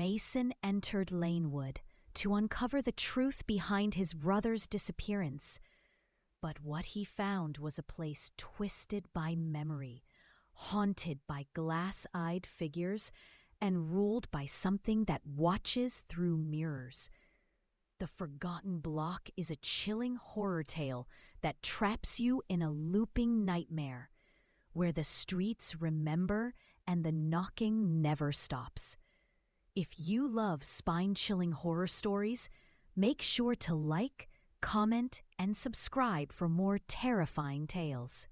Mason entered Lanewood to uncover the truth behind his brother's disappearance. But what he found was a place twisted by memory, haunted by glass-eyed figures, and ruled by something that watches through mirrors. The Forgotten Block is a chilling horror tale that traps you in a looping nightmare, where the streets remember and the knocking never stops. If you love spine-chilling horror stories, make sure to like, comment, and subscribe for more terrifying tales.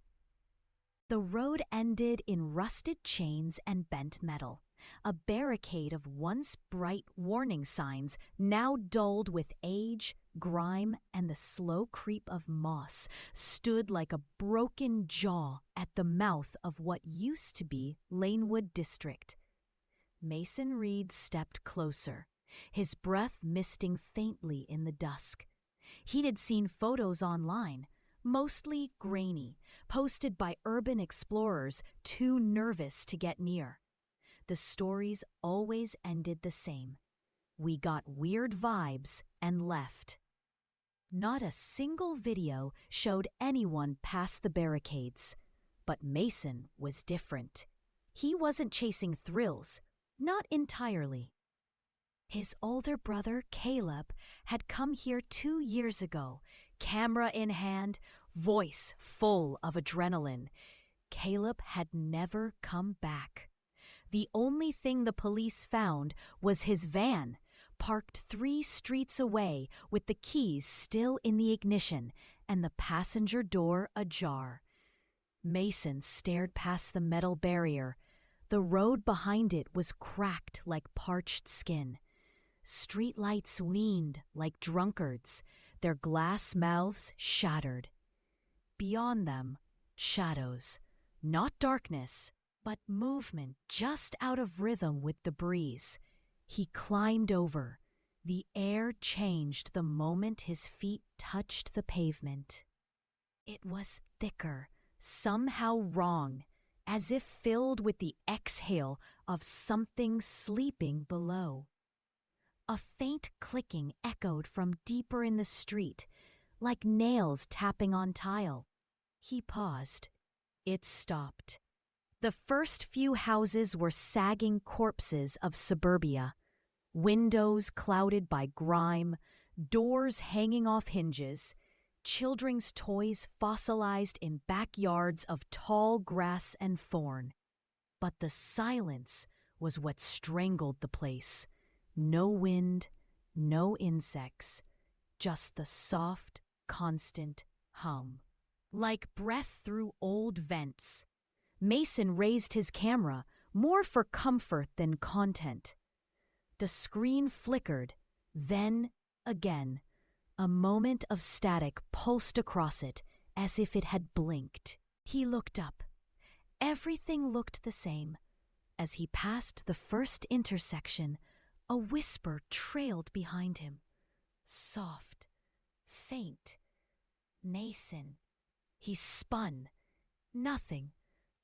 The road ended in rusted chains and bent metal. A barricade of once bright warning signs, now dulled with age, grime, and the slow creep of moss, stood like a broken jaw at the mouth of what used to be Lanewood District. Mason Reed stepped closer, his breath misting faintly in the dusk. He had seen photos online, mostly grainy, posted by urban explorers too nervous to get near. The stories always ended the same. We got weird vibes and left. Not a single video showed anyone past the barricades. But Mason was different. He wasn't chasing thrills, not entirely. His older brother, Caleb, had come here 2 years ago, camera in hand, voice full of adrenaline. Caleb had never come back. The only thing the police found was his van, parked 3 streets away with the keys still in the ignition and the passenger door ajar. Mason stared past the metal barrier. The road behind it was cracked like parched skin. Streetlights leaned like drunkards, their glass mouths shattered. Beyond them, shadows, not darkness, but movement just out of rhythm with the breeze. He climbed over. The air changed the moment his feet touched the pavement. It was thicker, somehow wrong, as if filled with the exhale of something sleeping below. A faint clicking echoed from deeper in the street, like nails tapping on tile. He paused. It stopped. The first few houses were sagging corpses of suburbia, windows clouded by grime, doors hanging off hinges, children's toys fossilized in backyards of tall grass and thorn. But the silence was what strangled the place. No wind, no insects, just the soft, constant hum. Like breath through old vents. Mason raised his camera, more for comfort than content. The screen flickered, then again. A moment of static pulsed across it, as if it had blinked. He looked up. Everything looked the same. As he passed the first intersection, a whisper trailed behind him. Soft, faint. Mason. He spun. Nothing.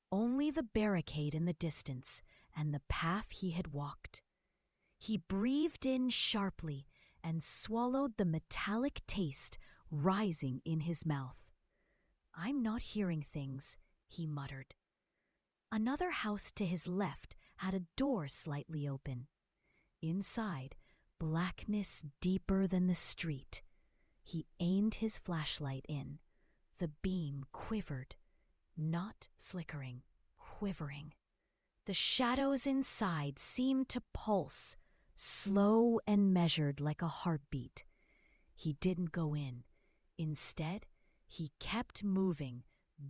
Only the barricade in the distance and the path he had walked. He breathed in sharply and swallowed the metallic taste rising in his mouth. "I'm not hearing things," he muttered. Another house to his left had a door slightly open. Inside, blackness deeper than the street. He aimed his flashlight in. The beam quivered. Not flickering, quivering. The shadows inside seemed to pulse, slow and measured like a heartbeat. He didn't go in. Instead, he kept moving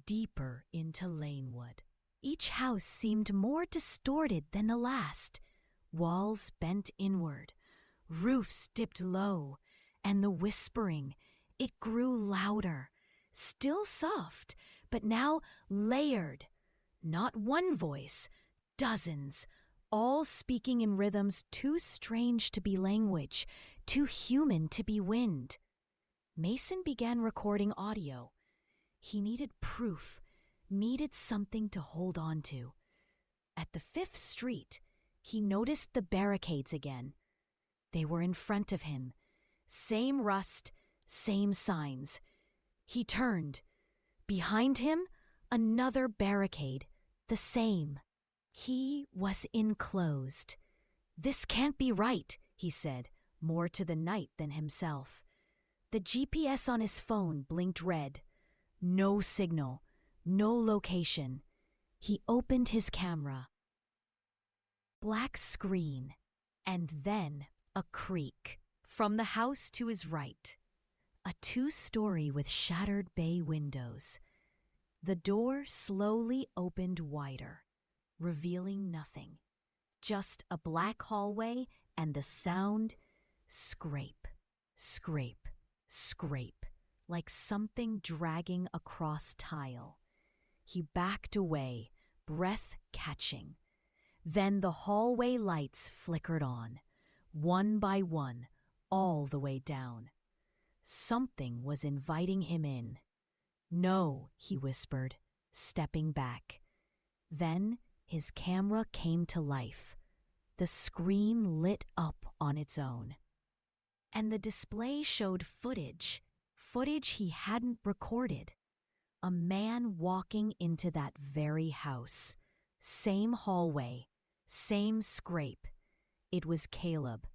deeper into Lanewood. Each house seemed more distorted than the last. Walls bent inward, roofs dipped low, and the whispering, it grew louder. Still soft, but now layered. Not one voice, dozens, all speaking in rhythms too strange to be language, too human to be wind. Mason began recording audio. He needed proof, needed something to hold on to. At the 5th Street, He noticed the barricades again. They were in front of him. Same rust, same signs. He turned. Behind him, another barricade, the same. He was enclosed. "This can't be right," he said, more to the night than himself. The GPS on his phone blinked red. No signal, no location. He opened his camera. Black screen, and then a creak. From the house to his right, a two-story with shattered bay windows. The door slowly opened wider, revealing nothing. Just a black hallway and the sound, scrape, scrape, scrape, like something dragging across tile. He backed away, breath catching. Then the hallway lights flickered on, one by one, all the way down. Something was inviting him in. "No," he whispered, stepping back. Then his camera came to life. The screen lit up on its own. And the display showed footage he hadn't recorded. A man walking into that very house. Same hallway, same scrape. It was Caleb.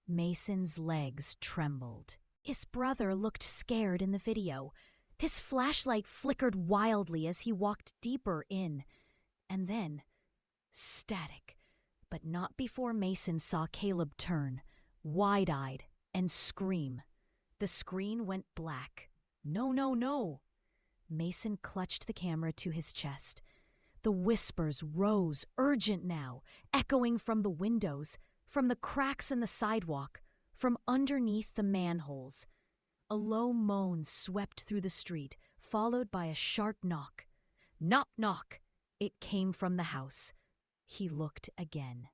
Mason's legs trembled. His brother looked scared in the video. His flashlight flickered wildly as he walked deeper in. And then, static, but not before Mason saw Caleb turn, wide-eyed, and scream. The screen went black. "No, no, no!" Mason clutched the camera to his chest. The whispers rose, urgent now, echoing from the windows, from the cracks in the sidewalk, from underneath the manholes. A low moan swept through the street, followed by a sharp knock. Knock, knock! It came from the house. He looked again.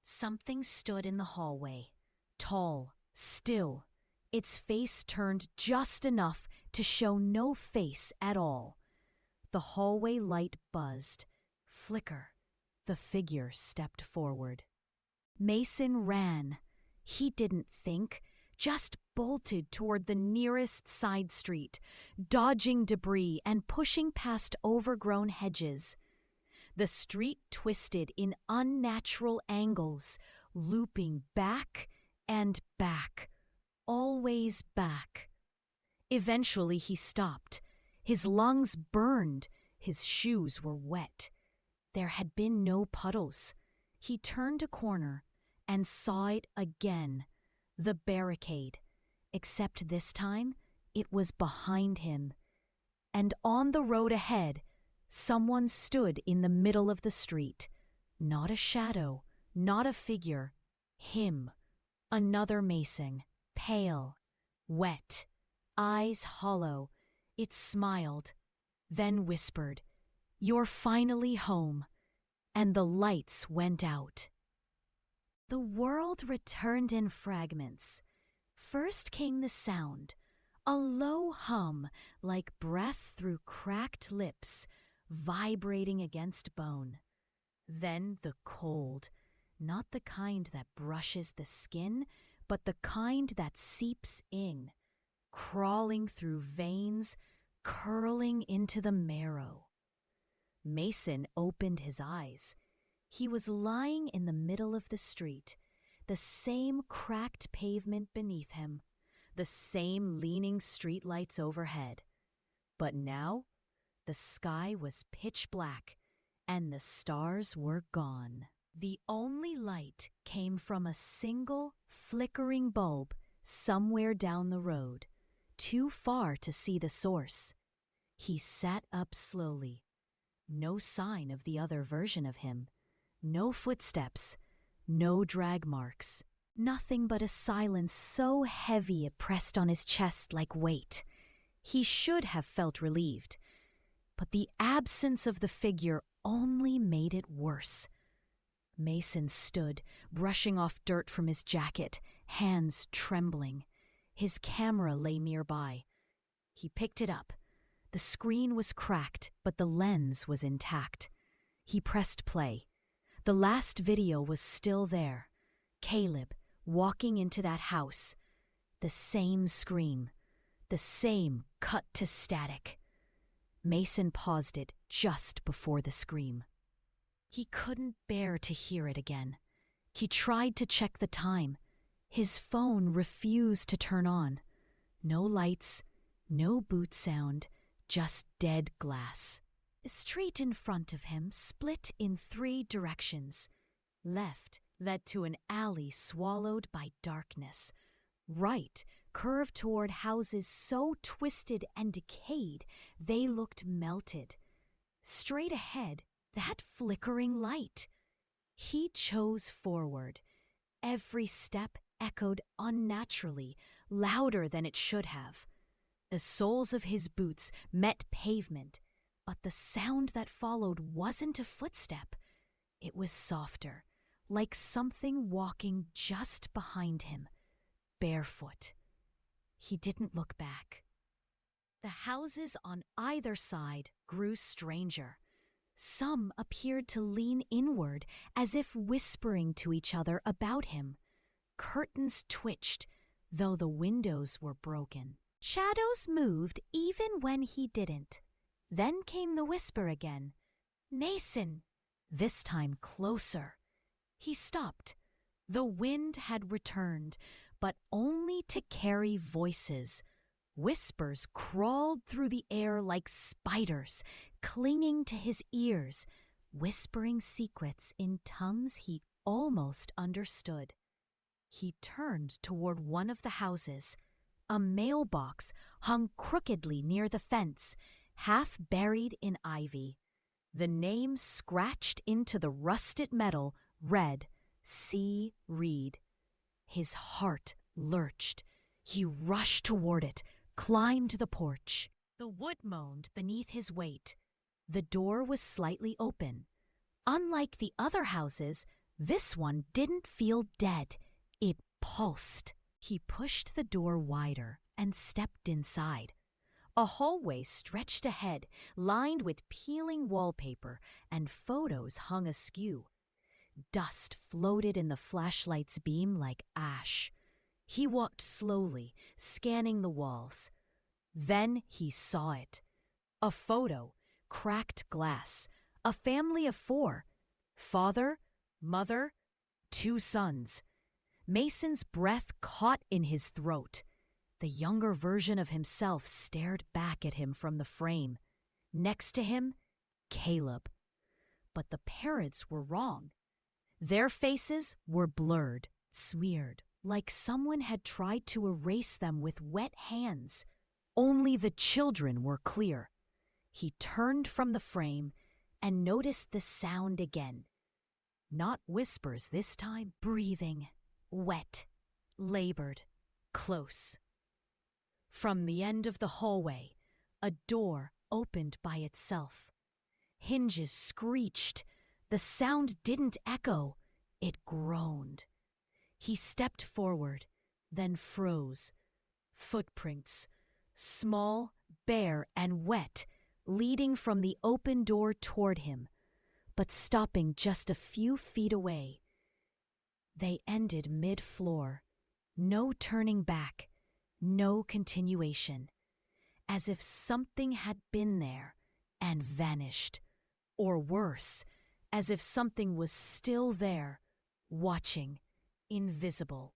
Something stood in the hallway, tall, still, its face turned just enough to show no face at all. The hallway light buzzed. Flicker. The figure stepped forward. Mason ran. He didn't think, just bolted toward the nearest side street, dodging debris and pushing past overgrown hedges. The street twisted in unnatural angles, looping back and back, always back. Eventually he stopped. His lungs burned. His shoes were wet. There had been no puddles. He turned a corner and saw it again. The barricade. Except this time, it was behind him. And on the road ahead, someone stood in the middle of the street. Not a shadow, not a figure. Him. Another Mason. Pale. Wet. Eyes hollow. It smiled. Then whispered, "You're finally home." And the lights went out. The world returned in fragments. First came the sound, a low hum like breath through cracked lips, vibrating against bone. Then the cold, not the kind that brushes the skin, but the kind that seeps in, crawling through veins, curling into the marrow. Mason opened his eyes. He was lying in the middle of the street, the same cracked pavement beneath him, the same leaning streetlights overhead. But now, the sky was pitch black, and the stars were gone. The only light came from a single, flickering bulb somewhere down the road, too far to see the source. He sat up slowly. No sign of the other version of him. No footsteps. No drag marks. Nothing but a silence so heavy it pressed on his chest like weight. He should have felt relieved. But the absence of the figure only made it worse. Mason stood, brushing off dirt from his jacket, hands trembling. His camera lay nearby. He picked it up. The screen was cracked, but the lens was intact. He pressed play. The last video was still there. Caleb walking into that house. The same scream. The same cut to static. Mason paused it just before the scream. He couldn't bear to hear it again. He tried to check the time. His phone refused to turn on. No lights, no boot sound, just dead glass. The street in front of him split in 3 directions. Left led to an alley swallowed by darkness. Right curved toward houses so twisted and decayed they looked melted. Straight ahead, that flickering light. He chose forward. Every step echoed unnaturally, louder than it should have. The soles of his boots met pavement, but the sound that followed wasn't a footstep. It was softer, like something walking just behind him, barefoot. He didn't look back. The houses on either side grew stranger. Some appeared to lean inward, as if whispering to each other about him. Curtains twitched, though the windows were broken. Shadows moved even when he didn't. Then came the whisper again. "Mason!" This time closer. He stopped. The wind had returned, but only to carry voices. Whispers crawled through the air like spiders, clinging to his ears, whispering secrets in tongues he almost understood. He turned toward one of the houses. A mailbox hung crookedly near the fence, half buried in ivy. The name scratched into the rusted metal read, C. Reed. His heart lurched. He rushed toward it, climbed the porch. The wood moaned beneath his weight. The door was slightly open. Unlike the other houses, this one didn't feel dead. It pulsed. He pushed the door wider and stepped inside. A hallway stretched ahead, lined with peeling wallpaper, and photos hung askew. Dust floated in the flashlight's beam like ash. He walked slowly, scanning the walls. Then he saw it. A photo, cracked glass, a family of 4. Father, mother, 2 sons. Mason's breath caught in his throat. The younger version of himself stared back at him from the frame. Next to him, Caleb. But the parents were wrong. Their faces were blurred, smeared, like someone had tried to erase them with wet hands. Only the children were clear. He turned from the frame and noticed the sound again. Not whispers this time, breathing, wet, labored, close. From the end of the hallway, a door opened by itself. Hinges screeched. The sound didn't echo, it groaned. He stepped forward, then froze. Footprints, small, bare, and wet, leading from the open door toward him, but stopping just a few feet away. They ended mid-floor. No turning back, no continuation. As if something had been there and vanished. Or worse, as if something was still there, watching, invisible.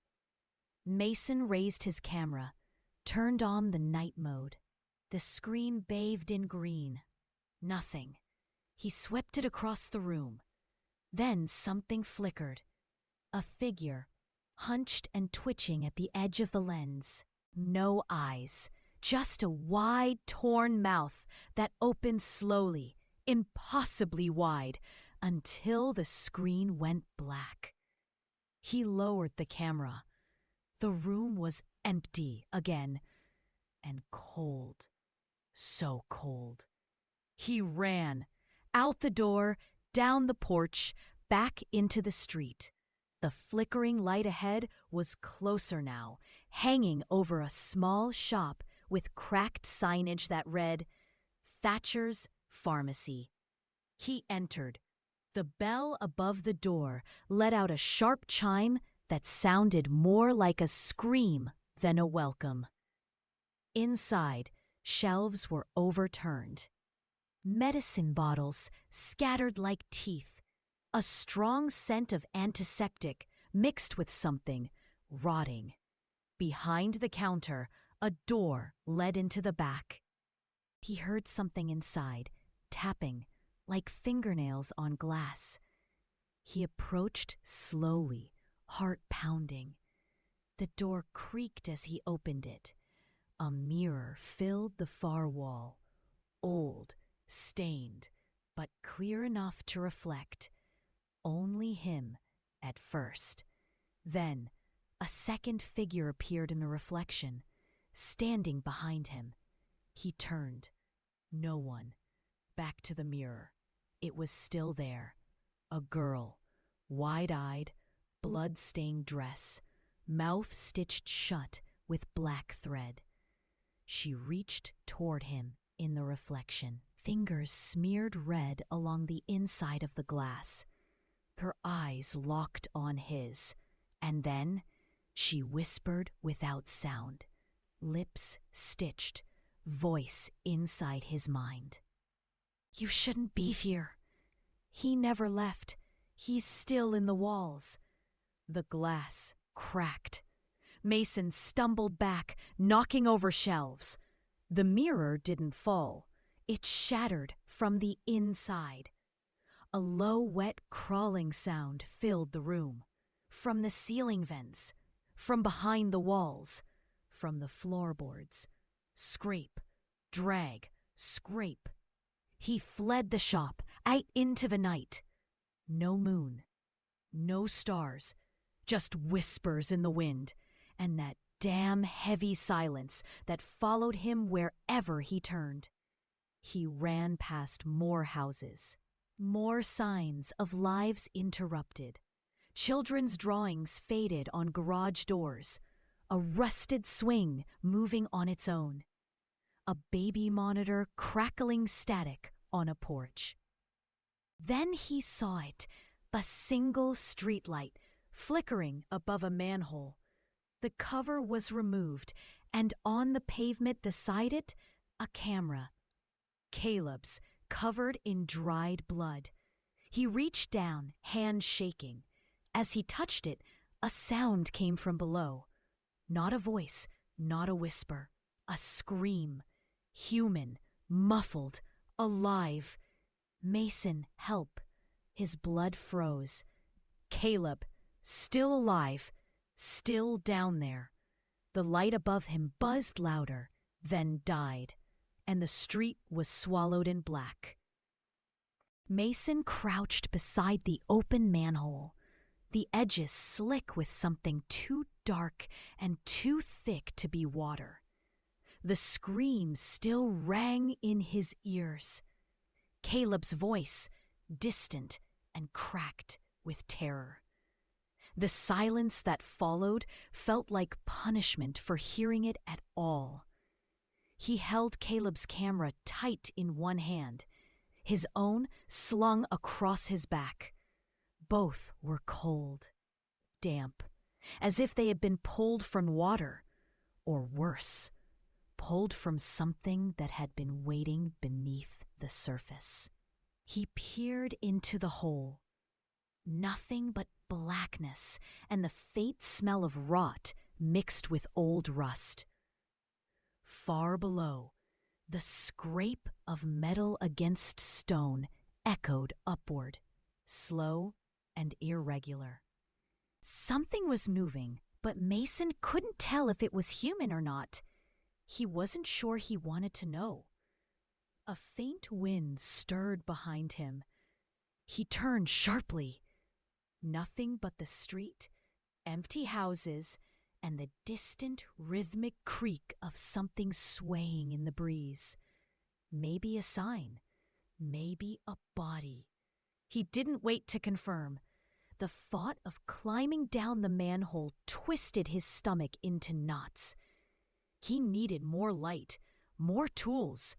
Mason raised his camera, turned on the night mode. The screen bathed in green. Nothing. He swept it across the room. Then something flickered. A figure, hunched and twitching at the edge of the lens. No eyes, just a wide, torn mouth that opened slowly, impossibly wide, until the screen went black. He lowered the camera. The room was empty again, and cold. So cold. He ran, out the door, down the porch, back into the street. The flickering light ahead was closer now, hanging over a small shop with cracked signage that read, Thatcher's Pharmacy. He entered. The bell above the door let out a sharp chime that sounded more like a scream than a welcome. Inside, shelves were overturned. Medicine bottles scattered like teeth. A strong scent of antiseptic mixed with something rotting. Behind the counter, a door led into the back. He heard something inside, tapping, like fingernails on glass. He approached slowly, heart pounding. The door creaked as he opened it. A mirror filled the far wall, old, stained, but clear enough to reflect only him at first. Then, a second figure appeared in the reflection, standing behind him. He turned. No one. Back to the mirror. It was still there. A girl, wide-eyed, blood-stained dress, mouth stitched shut with black thread. She reached toward him in the reflection, fingers smeared red along the inside of the glass. Her eyes locked on his, and then she whispered without sound, lips stitched, voice inside his mind. "You shouldn't be here. He never left. He's still in the walls." The glass cracked. Mason stumbled back, knocking over shelves. The mirror didn't fall. It shattered from the inside. A low, wet, crawling sound filled the room. From the ceiling vents, from behind the walls, from the floorboards. Scrape, drag, scrape. He fled the shop, out into the night. No moon, no stars, just whispers in the wind, and that damn heavy silence that followed him wherever he turned. He ran past more houses, more signs of lives interrupted. Children's drawings faded on garage doors, a rusted swing moving on its own, a baby monitor crackling static on a porch. Then he saw it, a single streetlight flickering above a manhole. The cover was removed, and on the pavement beside it, a camera. Caleb's, covered in dried blood. He reached down, hand shaking. As he touched it, a sound came from below. Not a voice, not a whisper, a scream. Human, muffled, alive. "Mason, help." His blood froze. Caleb, still alive, still down there. The light above him buzzed louder, then died, and the street was swallowed in black. Mason crouched beside the open manhole, the edges slick with something too dark and too thick to be water. The scream still rang in his ears. Caleb's voice, distant and cracked with terror. The silence that followed felt like punishment for hearing it at all. He held Caleb's camera tight in one hand, his own slung across his back. Both were cold, damp, as if they had been pulled from water, or worse, pulled from something that had been waiting beneath the surface. He peered into the hole. Nothing but blackness and the faint smell of rot mixed with old rust. Far below, the scrape of metal against stone echoed upward, slow and irregular. Something was moving, but Mason couldn't tell if it was human or not. He wasn't sure he wanted to know. A faint wind stirred behind him. He turned sharply. Nothing but the street, empty houses, and the distant rhythmic creak of something swaying in the breeze. Maybe a sign, maybe a body. He didn't wait to confirm. The thought of climbing down the manhole twisted his stomach into knots. He needed more light, more tools,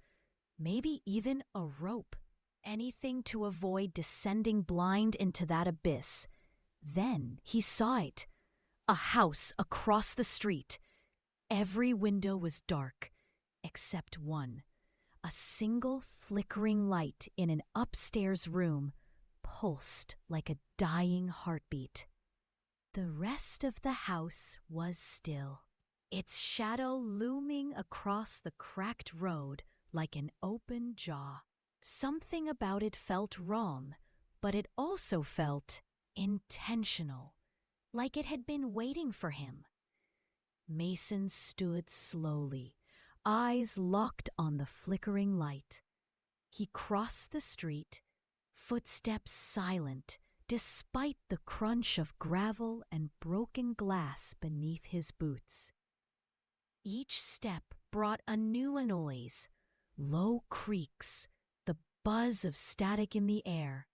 maybe even a rope. anything to avoid descending blind into that abyss. Then he saw it. A house across the street. Every window was dark, except one. A single flickering light in an upstairs room pulsed like a dying heartbeat. The rest of the house was still, its shadow looming across the cracked road like an open jaw. Something about it felt wrong, but it also felt intentional, like it had been waiting for him. Mason stood slowly, eyes locked on the flickering light. He crossed the street, footsteps silent, despite the crunch of gravel and broken glass beneath his boots. Each step brought a new noise, low creaks, the buzz of static in the air,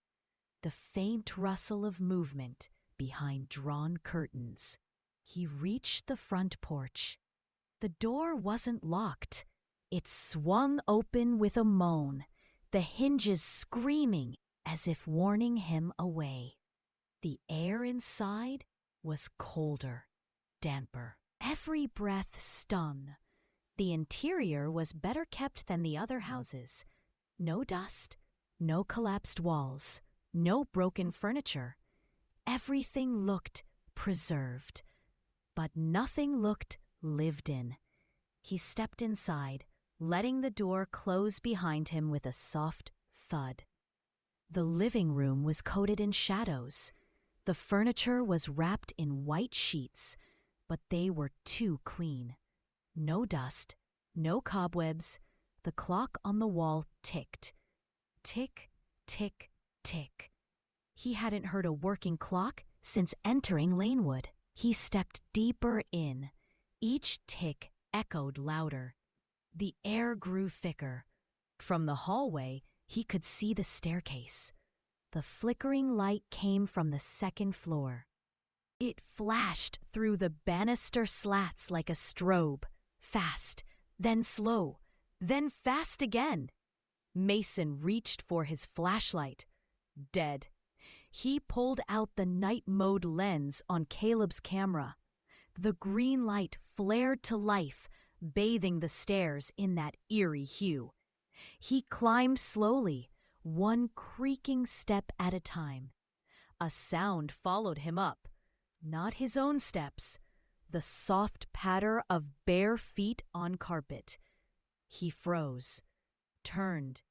the faint rustle of movement behind drawn curtains. He reached the front porch. The door wasn't locked. It swung open with a moan, the hinges screaming as if warning him away. The air inside was colder, damper. Every breath stung. The interior was better kept than the other houses. No dust, no collapsed walls, no broken furniture. Everything looked preserved, but nothing looked lived in. He stepped inside, letting the door close behind him with a soft thud. The living room was coated in shadows. The furniture was wrapped in white sheets, but they were too clean. No dust, no cobwebs. The clock on the wall ticked. Tick, tick, tick. He hadn't heard a working clock since entering Lanewood. He stepped deeper in. Each tick echoed louder. The air grew thicker. From the hallway, he could see the staircase. The flickering light came from the second floor. It flashed through the banister slats like a strobe, fast, then slow, then fast again. Mason reached for his flashlight. Dead. He pulled out the night mode lens on Caleb's camera. The green light flared to life, bathing the stairs in that eerie hue. He climbed slowly, one creaking step at a time. A sound followed him up. Not his own steps, the soft patter of bare feet on carpet. He froze, turned.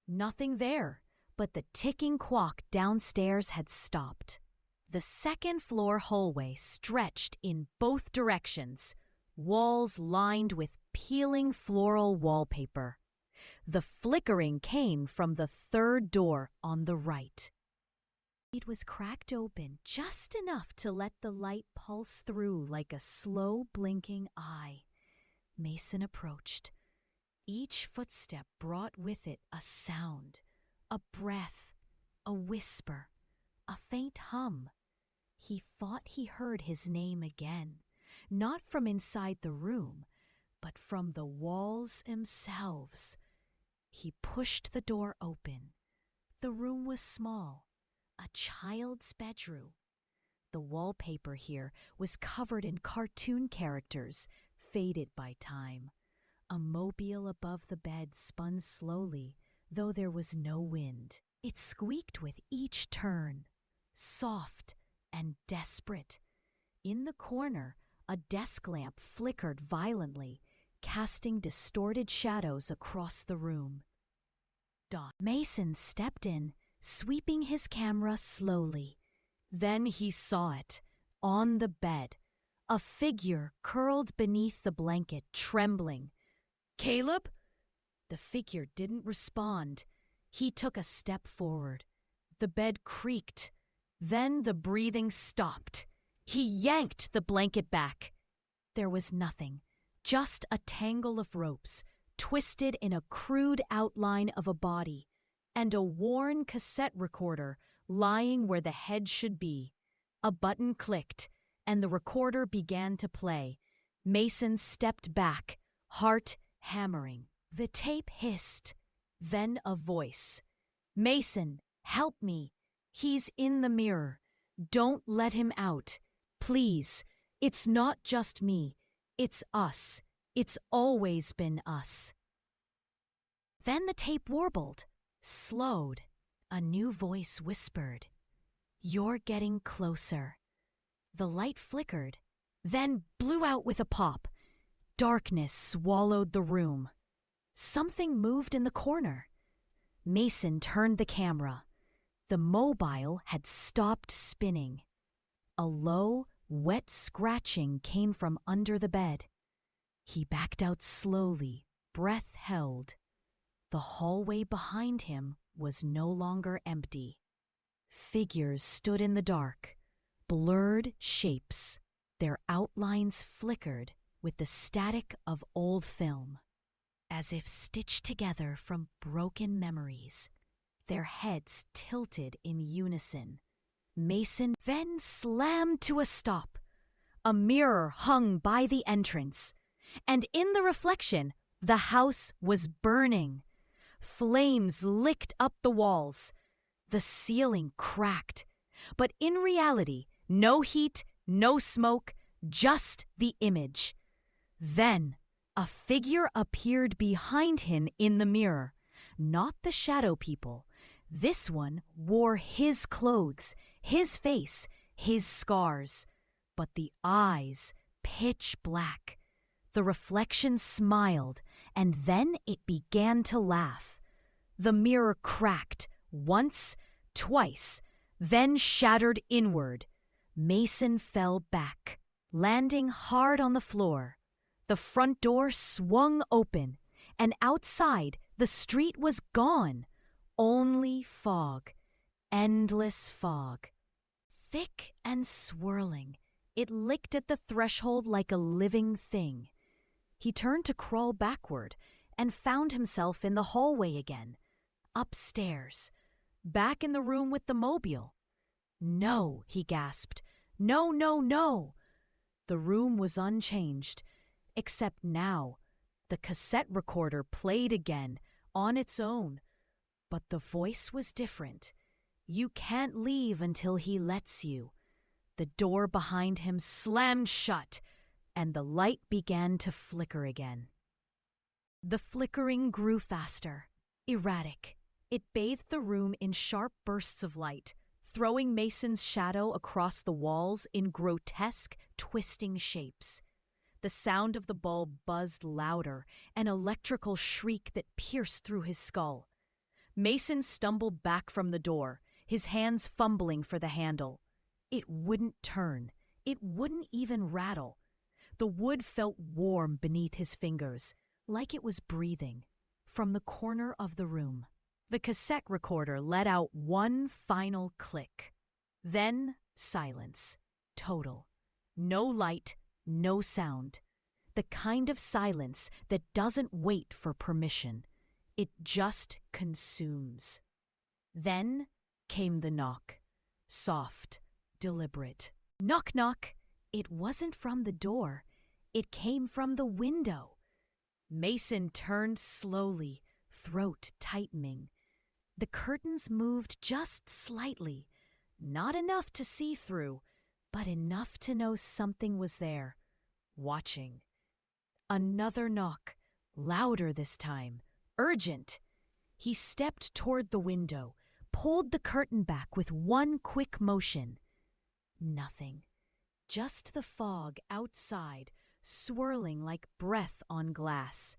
Nothing there, but the ticking clock downstairs had stopped. The second-floor hallway stretched in both directions, walls lined with peeling floral wallpaper. The flickering came from the third door on the right. It was cracked open just enough to let the light pulse through like a slow blinking eye. Mason approached. Each footstep brought with it a sound, a breath, a whisper, a faint hum. He thought he heard his name again, not from inside the room, but from the walls themselves. He pushed the door open. The room was small, a child's bedroom. The wallpaper here was covered in cartoon characters, faded by time. A mobile above the bed spun slowly, though there was no wind. It squeaked with each turn, soft and desperate. In the corner, a desk lamp flickered violently, casting distorted shadows across the room. Mason stepped in, sweeping his camera slowly. Then he saw it, on the bed, a figure curled beneath the blanket, trembling. "Caleb?" The figure didn't respond. He took a step forward. The bed creaked. Then the breathing stopped. He yanked the blanket back. There was nothing, just a tangle of ropes, twisted in a crude outline of a body, and a worn cassette recorder lying where the head should be. A button clicked, and the recorder began to play. Mason stepped back, heart hammering. The tape hissed. Then a voice. "Mason, help me. He's in the mirror. Don't let him out. Please. It's not just me. It's us. It's always been us." Then the tape warbled, slowed. A new voice whispered, "You're getting closer." The light flickered, then blew out with a pop. Darkness swallowed the room. Something moved in the corner. Mason turned the camera. The mobile had stopped spinning. A low, wet scratching came from under the bed. He backed out slowly, breath held. The hallway behind him was no longer empty. Figures stood in the dark, blurred shapes. Their outlines flickered with the static of old film, as if stitched together from broken memories. Their heads tilted in unison. Mason then slammed to a stop. A mirror hung by the entrance, and in the reflection, the house was burning. Flames licked up the walls. The ceiling cracked. But in reality, no heat, no smoke, just the image. Then, a figure appeared behind him in the mirror. Not the shadow people. This one wore his clothes, his face, his scars. But the eyes, pitch black. The reflection smiled, and then it began to laugh. The mirror cracked once, twice, then shattered inward. Mason fell back, landing hard on the floor. The front door swung open, and outside the street was gone. Only fog, endless fog. Thick and swirling, it licked at the threshold like a living thing. He turned to crawl backward and found himself in the hallway again, upstairs, back in the room with the mobile. "No," he gasped. "No, no, no!" The room was unchanged, except now the cassette recorder played again on its own. But the voice was different. "You can't leave until he lets you." The door behind him slammed shut, and the light began to flicker again. The flickering grew faster, erratic. It bathed the room in sharp bursts of light, throwing Mason's shadow across the walls in grotesque, twisting shapes. The sound of the bulb buzzed louder, an electrical shriek that pierced through his skull. Mason stumbled back from the door, his hands fumbling for the handle. It wouldn't turn. It wouldn't even rattle. The wood felt warm beneath his fingers, like it was breathing. From the corner of the room, the cassette recorder let out one final click. Then silence. Total. No light, no sound. The kind of silence that doesn't wait for permission. It just consumes. Then came the knock. Soft, deliberate. Knock, knock. It wasn't from the door. It came from the window. Mason turned slowly, throat tightening. The curtains moved just slightly, not enough to see through, but enough to know something was there, watching. Another knock, louder this time, urgent. He stepped toward the window, pulled the curtain back with one quick motion. Nothing. Just the fog outside, swirling like breath on glass.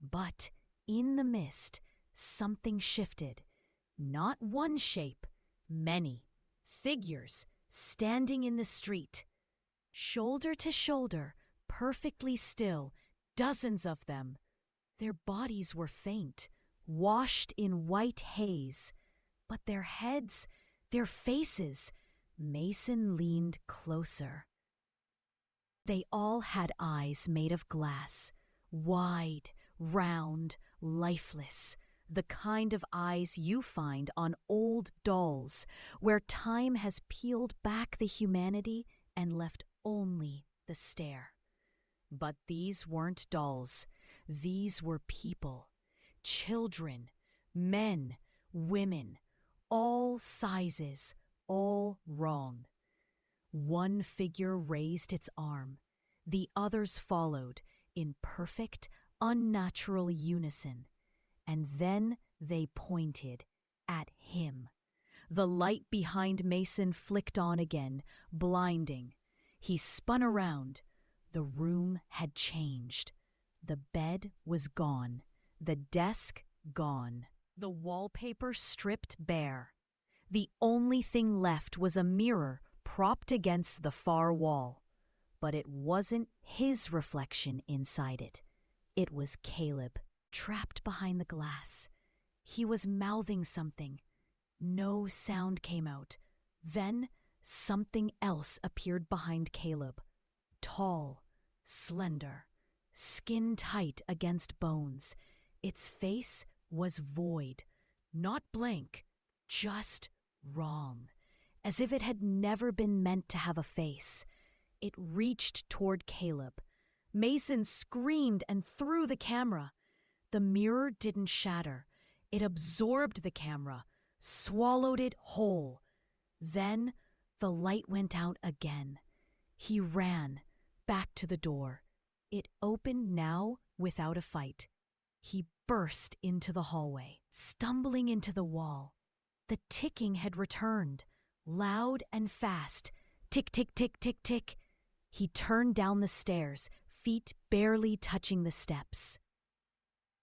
But in the mist, something shifted. Not one shape, many. Figures standing in the street. Shoulder to shoulder, perfectly still, dozens of them. Their bodies were faint, washed in white haze. But their heads, their faces, Mason leaned closer. They all had eyes made of glass, wide, round, lifeless, the kind of eyes you find on old dolls, where time has peeled back the humanity and left only the stare. But these weren't dolls. These were people, children, men, women, all sizes, all wrong. One figure raised its arm. The others followed in perfect, unnatural unison. And then they pointed at him. The light behind Mason flicked on again, blinding. He spun around. The room had changed. The bed was gone. The desk gone. The wallpaper stripped bare. The only thing left was a mirror propped against the far wall. But it wasn't his reflection inside it. It was Caleb, trapped behind the glass. He was mouthing something. No sound came out. Then something else appeared behind Caleb. Tall, slender, skin tight against bones. Its face was void, not blank, just wrong, as if it had never been meant to have a face. It reached toward Caleb. Mason screamed and threw the camera. The mirror didn't shatter. It absorbed the camera, swallowed it whole. Then the light went out again. He ran back to the door. It opened now without a fight. He burst into the hallway, stumbling into the wall. The ticking had returned, loud and fast. Tick, tick, tick, tick, tick. He turned down the stairs, feet barely touching the steps.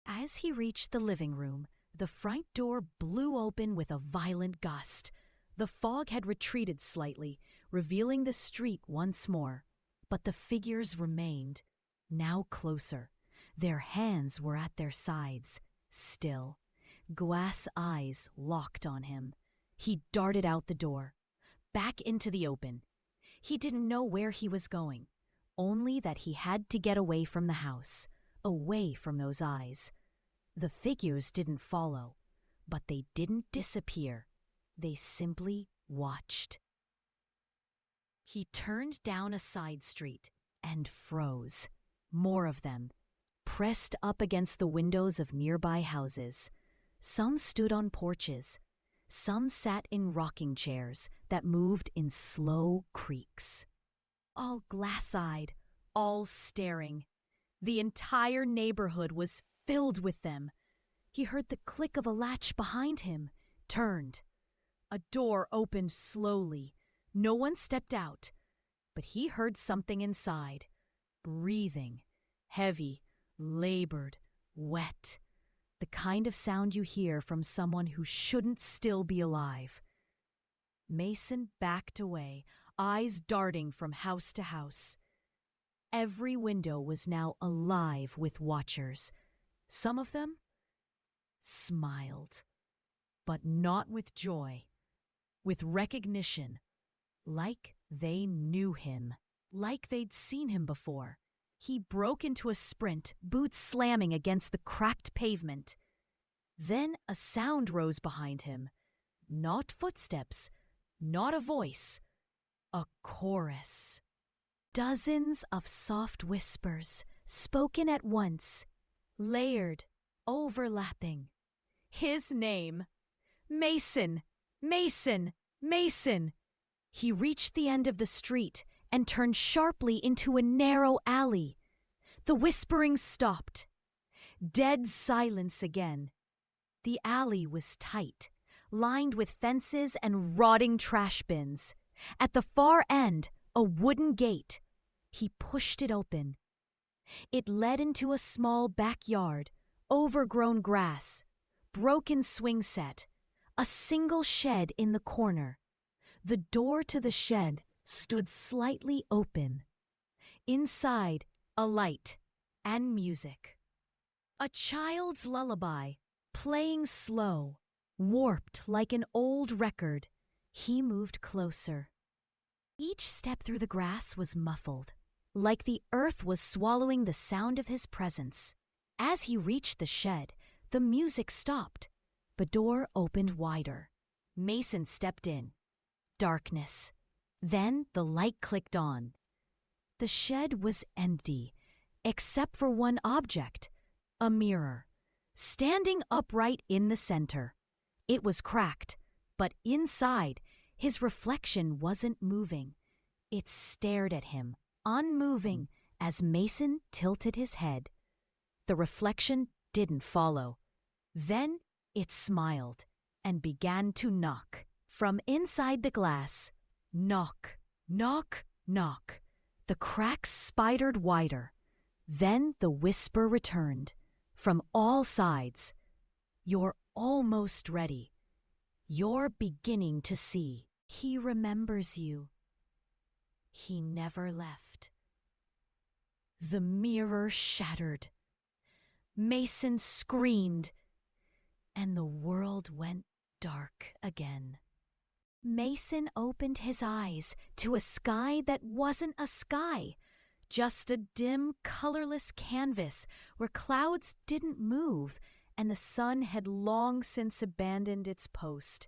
As he reached the living room, the front door blew open with a violent gust. The fog had retreated slightly, revealing the street once more. But the figures remained, now closer. Their hands were at their sides, still. Glass eyes locked on him. He darted out the door, back into the open. He didn't know where he was going, only that he had to get away from the house, away from those eyes. The figures didn't follow, but they didn't disappear. They simply watched. He turned down a side street and froze. More of them, pressed up against the windows of nearby houses. Some stood on porches. Some sat in rocking chairs that moved in slow creaks. All glass-eyed, all staring. The entire neighborhood was filled with them. He heard the click of a latch behind him, turned. A door opened slowly. No one stepped out, but he heard something inside, breathing, heavy, labored, wet. The kind of sound you hear from someone who shouldn't still be alive. Mason backed away, eyes darting from house to house. Every window was now alive with watchers. Some of them smiled, but not with joy, with recognition, like they knew him, like they'd seen him before. He broke into a sprint, boots slamming against the cracked pavement. Then a sound rose behind him. Not footsteps, not a voice, a chorus. Dozens of soft whispers, spoken at once, layered, overlapping. His name. Mason! Mason! Mason! He reached the end of the street and turned sharply into a narrow alley. The whispering stopped. Dead silence again. The alley was tight, lined with fences and rotting trash bins. At the far end, a wooden gate. He pushed it open. It led into a small backyard, overgrown grass, broken swing set, a single shed in the corner. The door to the shed stood slightly open. Inside, a light and music. A child's lullaby, playing slow, warped like an old record. He moved closer. Each step through the grass was muffled, like the earth was swallowing the sound of his presence. As he reached the shed, the music stopped. The door opened wider. Mason stepped in. Darkness. Then the light clicked on. The shed was empty, except for one object, a mirror, standing upright in the center. It was cracked, but inside, his reflection wasn't moving. It stared at him, unmoving, as Mason tilted his head. The reflection didn't follow. Then it smiled and began to knock. From inside the glass, knock, knock, knock. The cracks spidered wider. Then the whisper returned. From all sides, "You're almost ready. You're beginning to see. He remembers you. He never left." The mirror shattered. Mason screamed, and the world went dark again. Mason opened his eyes to a sky that wasn't a sky, just a dim, colorless canvas where clouds didn't move and the sun had long since abandoned its post.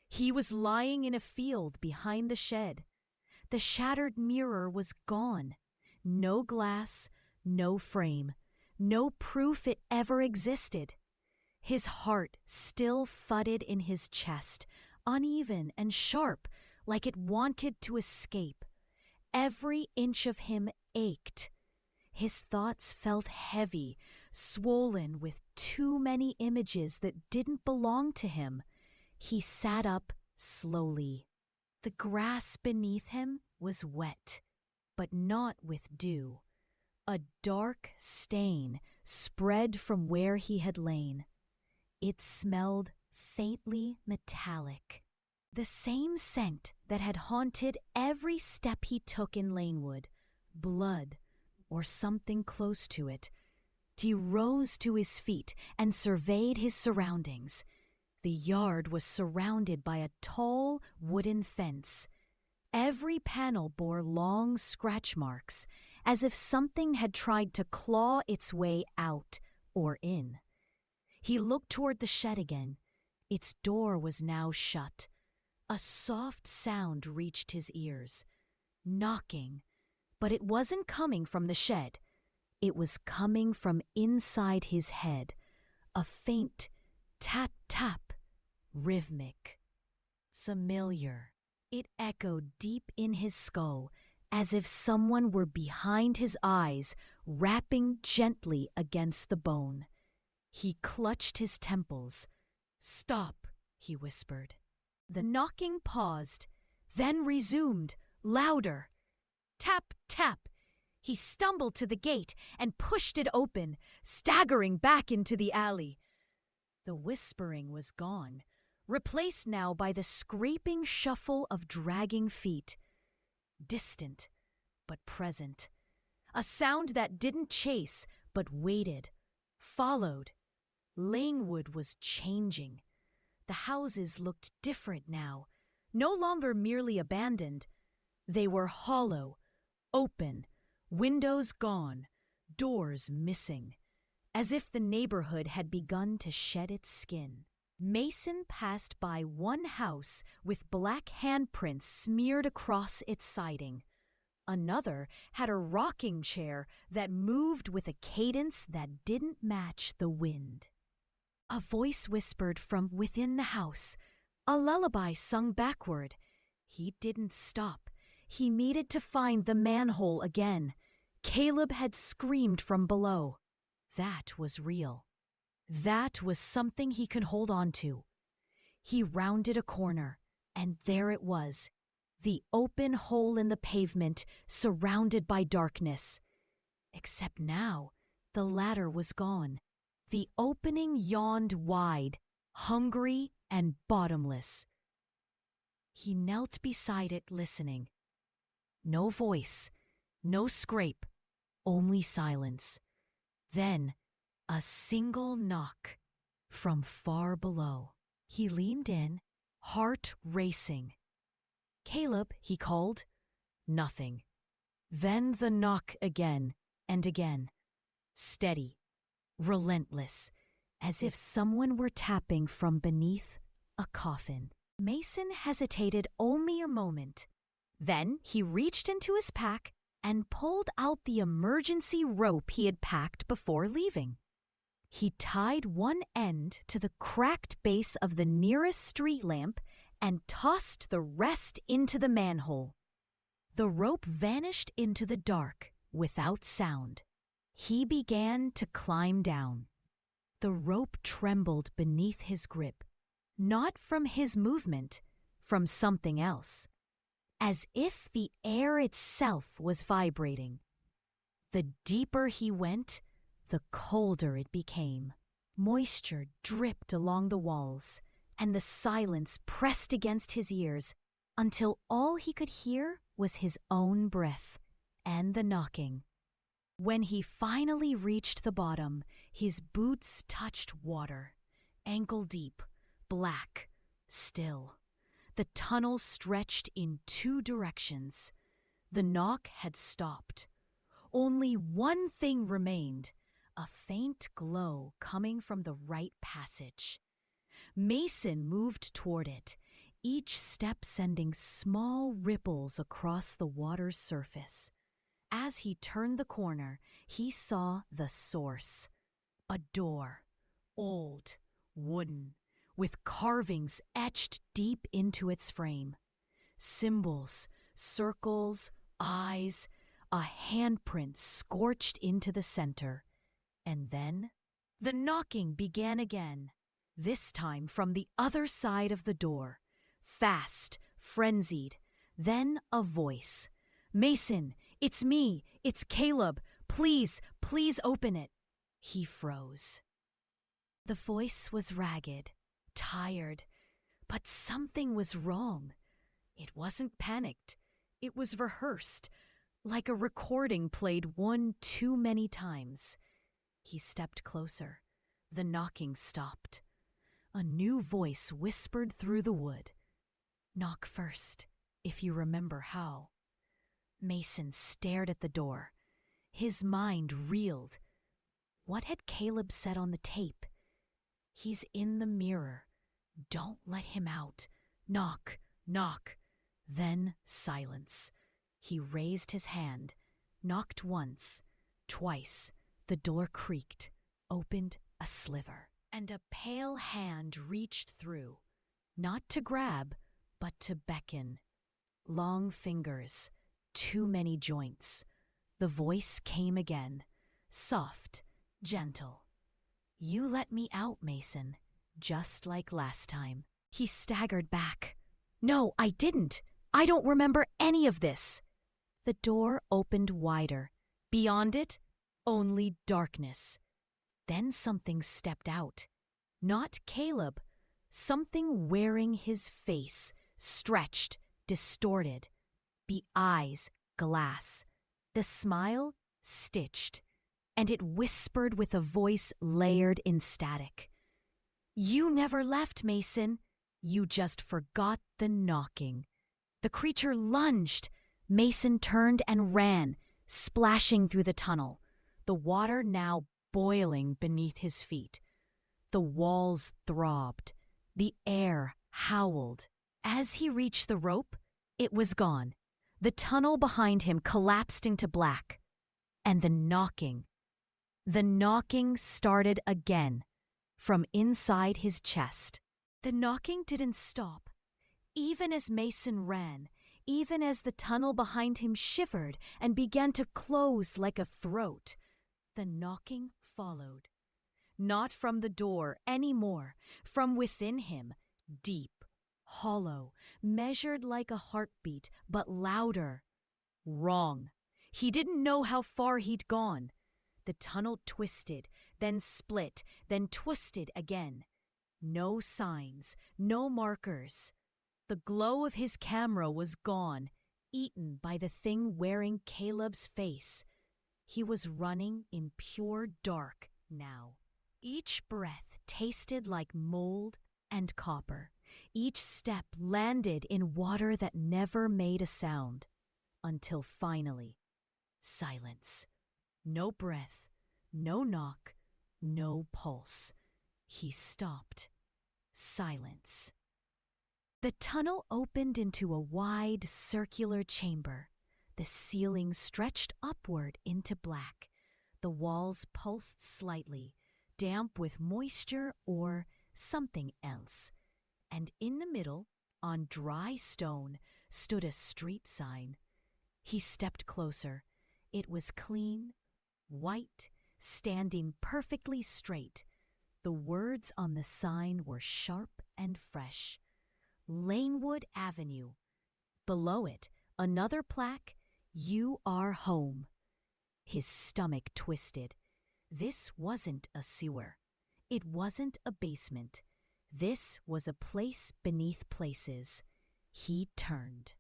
He was lying in a field behind the shed. The shattered mirror was gone. No glass, no frame, no proof it ever existed. His heart still thudded in his chest, uneven and sharp, like it wanted to escape. Every inch of him ached. His thoughts felt heavy, swollen with too many images that didn't belong to him. He sat up slowly. The grass beneath him was wet, but not with dew. A dark stain spread from where he had lain. It smelled faintly metallic. The same scent that had haunted every step he took in Lanewood. Blood, or something close to it. He rose to his feet and surveyed his surroundings. The yard was surrounded by a tall wooden fence. Every panel bore long scratch marks, as if something had tried to claw its way out or in. He looked toward the shed again. Its door was now shut. A soft sound reached his ears. Knocking. But it wasn't coming from the shed. It was coming from inside his head. A faint tap-tap, rhythmic, familiar. It echoed deep in his skull, as if someone were behind his eyes, rapping gently against the bone. He clutched his temples. "Stop," he whispered. The knocking paused, then resumed, louder. Tap, tap. He stumbled to the gate and pushed it open, staggering back into the alley. The whispering was gone, replaced now by the scraping shuffle of dragging feet. Distant, but present. A sound that didn't chase, but waited, followed. Lanewood was changing. The houses looked different now, no longer merely abandoned. They were hollow, open, windows gone, doors missing, as if the neighborhood had begun to shed its skin. Mason passed by one house with black handprints smeared across its siding. Another had a rocking chair that moved with a cadence that didn't match the wind. A voice whispered from within the house, a lullaby sung backward. He didn't stop. He needed to find the manhole again. Caleb had screamed from below. That was real. That was something he could hold on to. He rounded a corner, and there it was, the open hole in the pavement surrounded by darkness. Except now, the ladder was gone. The opening yawned wide, hungry and bottomless. He knelt beside it, listening. No voice, no scrape, only silence. Then, a single knock from far below. He leaned in, heart racing. "Caleb," he called. Nothing. Then the knock again and again. Steady, relentless, as if someone were tapping from beneath a coffin. Mason hesitated only a moment. Then he reached into his pack and pulled out the emergency rope he had packed before leaving. He tied one end to the cracked base of the nearest street lamp and tossed the rest into the manhole. The rope vanished into the dark without sound. He began to climb down. The rope trembled beneath his grip, not from his movement, from something else, as if the air itself was vibrating. The deeper he went, the colder it became. Moisture dripped along the walls, and the silence pressed against his ears until all he could hear was his own breath and the knocking. When he finally reached the bottom, his boots touched water, ankle deep, black, still. The tunnel stretched in two directions. The knock had stopped. Only one thing remained, a faint glow coming from the right passage. Mason moved toward it, each step sending small ripples across the water's surface. As he turned the corner, he saw the source. A door, old, wooden, with carvings etched deep into its frame. Symbols, circles, eyes, a handprint scorched into the center. And then the knocking began again, this time from the other side of the door. Fast, frenzied. Then a voice. "Mason, it's me. It's Caleb. Please, please open it." He froze. The voice was ragged, tired, but something was wrong. It wasn't panicked. It was rehearsed, like a recording played one too many times. He stepped closer. The knocking stopped. A new voice whispered through the wood. "Knock first, if you remember how." Mason stared at the door. His mind reeled. What had Caleb said on the tape? "He's in the mirror. Don't let him out. Knock, knock." Then silence. He raised his hand, knocked once, twice. The door creaked, opened a sliver, and a pale hand reached through, not to grab, but to beckon. Long fingers, too many joints. The voice came again, soft, gentle. "You let me out, Mason, just like last time." He staggered back. "No, I didn't. I don't remember any of this." The door opened wider. Beyond it, only darkness. Then something stepped out. Not Caleb. Something wearing his face, stretched, distorted. The eyes, glass. The smile, stitched. And it whispered with a voice layered in static. "You never left, Mason. You just forgot the knocking." The creature lunged. Mason turned and ran, splashing through the tunnel, the water now boiling beneath his feet. The walls throbbed. The air howled. As he reached the rope, it was gone. The tunnel behind him collapsed into black. And the knocking started again, from inside his chest. The knocking didn't stop. Even as Mason ran, even as the tunnel behind him shivered and began to close like a throat, the knocking followed. Not from the door anymore, from within him, deep, hollow, measured like a heartbeat, but louder. Wrong. He didn't know how far he'd gone. The tunnel twisted, then split, then twisted again. No signs, no markers. The glow of his camera was gone, eaten by the thing wearing Caleb's face. He was running in pure dark now. Each breath tasted like mold and copper. Each step landed in water that never made a sound. Until finally, silence. No breath, no knock, no pulse. He stopped. Silence. The tunnel opened into a wide, circular chamber. The ceiling stretched upward into black. The walls pulsed slightly, damp with moisture or something else. And in the middle, on dry stone, stood a street sign. He stepped closer. It was clean, white, standing perfectly straight. The words on the sign were sharp and fresh. Lanewood Avenue. Below it, another plaque, "You are home." His stomach twisted. This wasn't a sewer. It wasn't a basement. This was a place beneath places. He turned.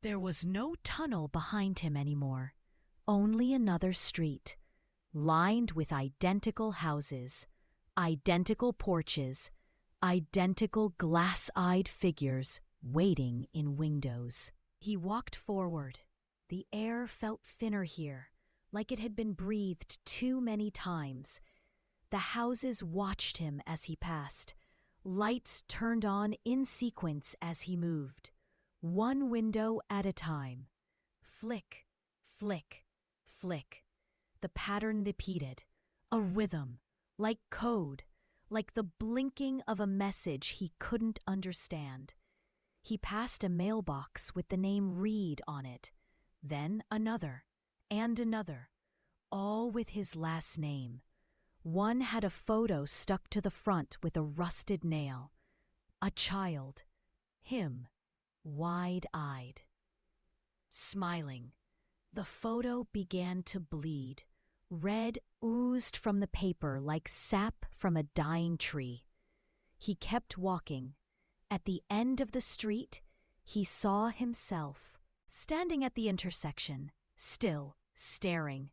There was no tunnel behind him anymore, only another street, lined with identical houses, identical porches, identical glass-eyed figures waiting in windows. He walked forward. The air felt thinner here, like it had been breathed too many times. The houses watched him as he passed. Lights turned on in sequence as he moved, one window at a time. Flick, flick, flick. The pattern repeated, a rhythm, like code, like the blinking of a message he couldn't understand. He passed a mailbox with the name Reed on it, then another, and another, all with his last name. One had a photo stuck to the front with a rusted nail. A child. Him. Wide-eyed. Smiling. The photo began to bleed. Red oozed from the paper like sap from a dying tree. He kept walking. At the end of the street, he saw himself, standing at the intersection, still, staring.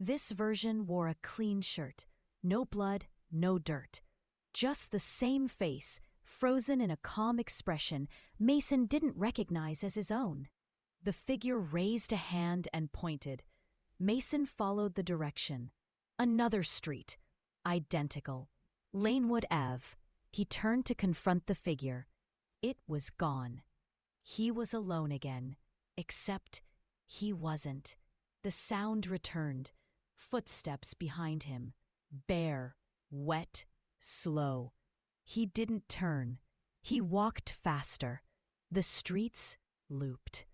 This version wore a clean shirt. No blood, no dirt. Just the same face, frozen in a calm expression Mason didn't recognize as his own. The figure raised a hand and pointed. Mason followed the direction. Another street. Identical. Lanewood Ave. He turned to confront the figure. It was gone. He was alone again. Except he wasn't. The sound returned. Footsteps behind him. Bare, wet, slow. He didn't turn. He walked faster. The streets looped.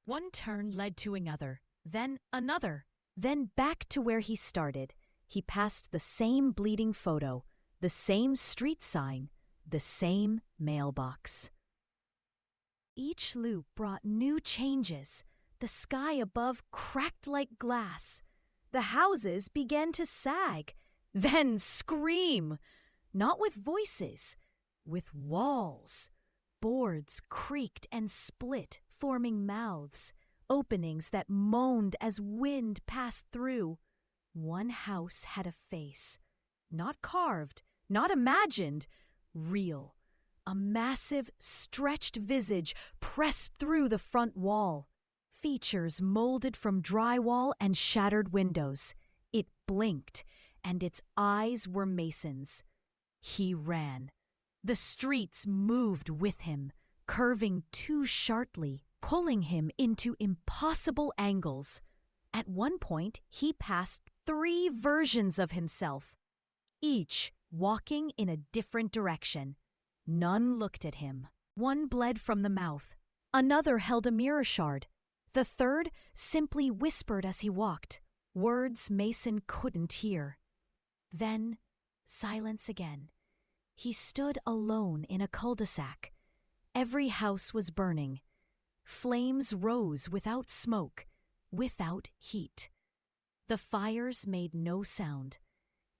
One turn led to another, then another, then back to where he started. He passed the same bleeding photo, the same street sign, the same mailbox. Each loop brought new changes. The sky above cracked like glass. The houses began to sag, then scream. Not with voices, with walls. Boards creaked and split, forming mouths, openings that moaned as wind passed through. One house had a face. Not carved, not imagined, real. A massive, stretched visage pressed through the front wall. Features molded from drywall and shattered windows. It blinked, and its eyes were Mason's. He ran. The streets moved with him, curving too sharply, pulling him into impossible angles. At one point, he passed 3 versions of himself, each walking in a different direction. None looked at him. One bled from the mouth. Another held a mirror shard. The third simply whispered as he walked, words Mason couldn't hear. Then, silence again. He stood alone in a cul-de-sac. Every house was burning. Flames rose without smoke, without heat. The fires made no sound.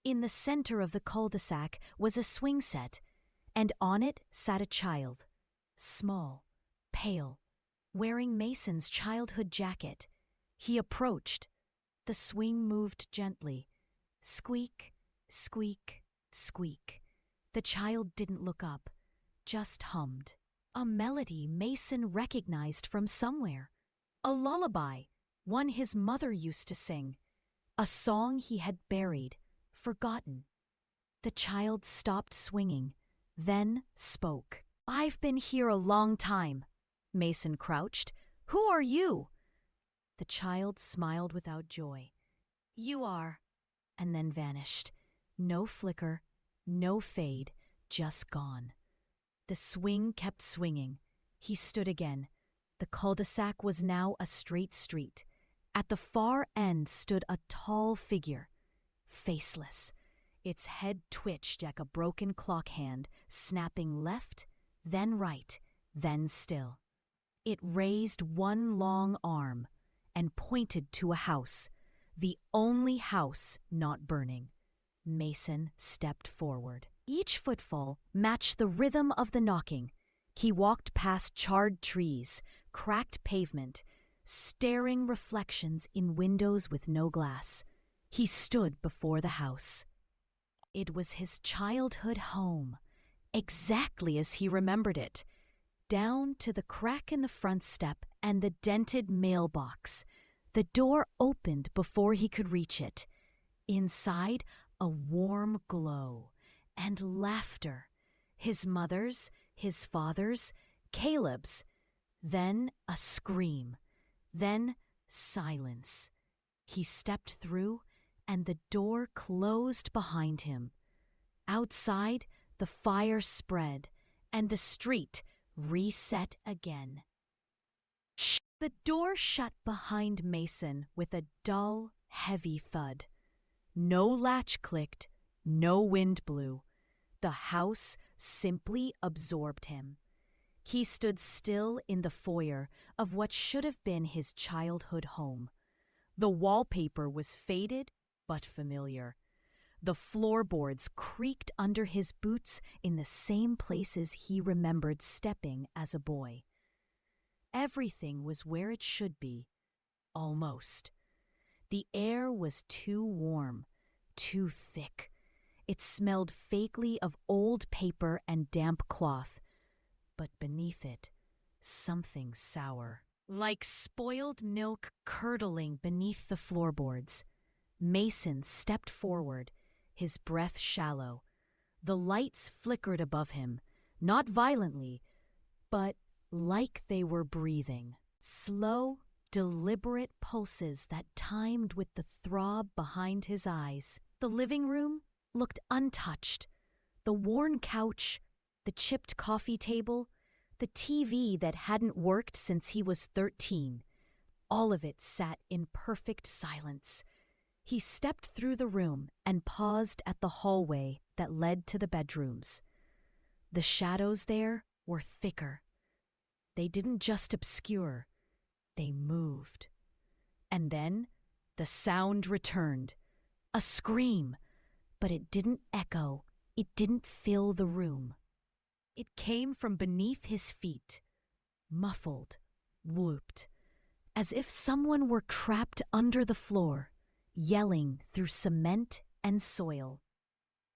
In the center of the cul-de-sac was a swing set, and on it sat a child, small, pale, wearing Mason's childhood jacket. He approached. The swing moved gently. Squeak, squeak, squeak. The child didn't look up, just hummed. A melody Mason recognized from somewhere. A lullaby, one his mother used to sing. A song he had buried, forgotten. The child stopped swinging, then spoke. "I've been here a long time." Mason crouched. "Who are you?" The child smiled without joy. "You are," and then vanished. No flicker, no fade, just gone. The swing kept swinging. He stood again. The cul-de-sac was now a straight street. At the far end stood a tall figure, faceless. Its head twitched like a broken clock hand, snapping left, then right, then still. It raised one long arm and pointed to a house, the only house not burning. Mason stepped forward. Each footfall matched the rhythm of the knocking. He walked past charred trees, cracked pavement, staring reflections in windows with no glass. He stood before the house. It was his childhood home, exactly as he remembered it. Down to the crack in the front step and the dented mailbox. The door opened before he could reach it. Inside, a warm glow and laughter. His mother's, his father's, Caleb's. Then a scream. Then silence. He stepped through, and the door closed behind him. Outside, the fire spread, and the street reset again. Shh! The door shut behind Mason with a dull, heavy thud. No latch clicked, no wind blew. The house simply absorbed him. He stood still in the foyer of what should have been his childhood home. The wallpaper was faded but familiar. The floorboards creaked under his boots in the same places he remembered stepping as a boy. Everything was where it should be, almost. The air was too warm, too thick. It smelled fakely of old paper and damp cloth, but beneath it, something sour, like spoiled milk curdling beneath the floorboards. Mason stepped forward, his breath shallow. The lights flickered above him, not violently, but like they were breathing. Slow, deliberate pulses that timed with the throb behind his eyes. The living room looked untouched. The worn couch, the chipped coffee table, the TV that hadn't worked since he was 13. All of it sat in perfect silence. He stepped through the room and paused at the hallway that led to the bedrooms. The shadows there were thicker. They didn't just obscure, they moved. And then the sound returned. A scream, but it didn't echo, it didn't fill the room. It came from beneath his feet, muffled, whooped, as if someone were trapped under the floor, yelling through cement and soil.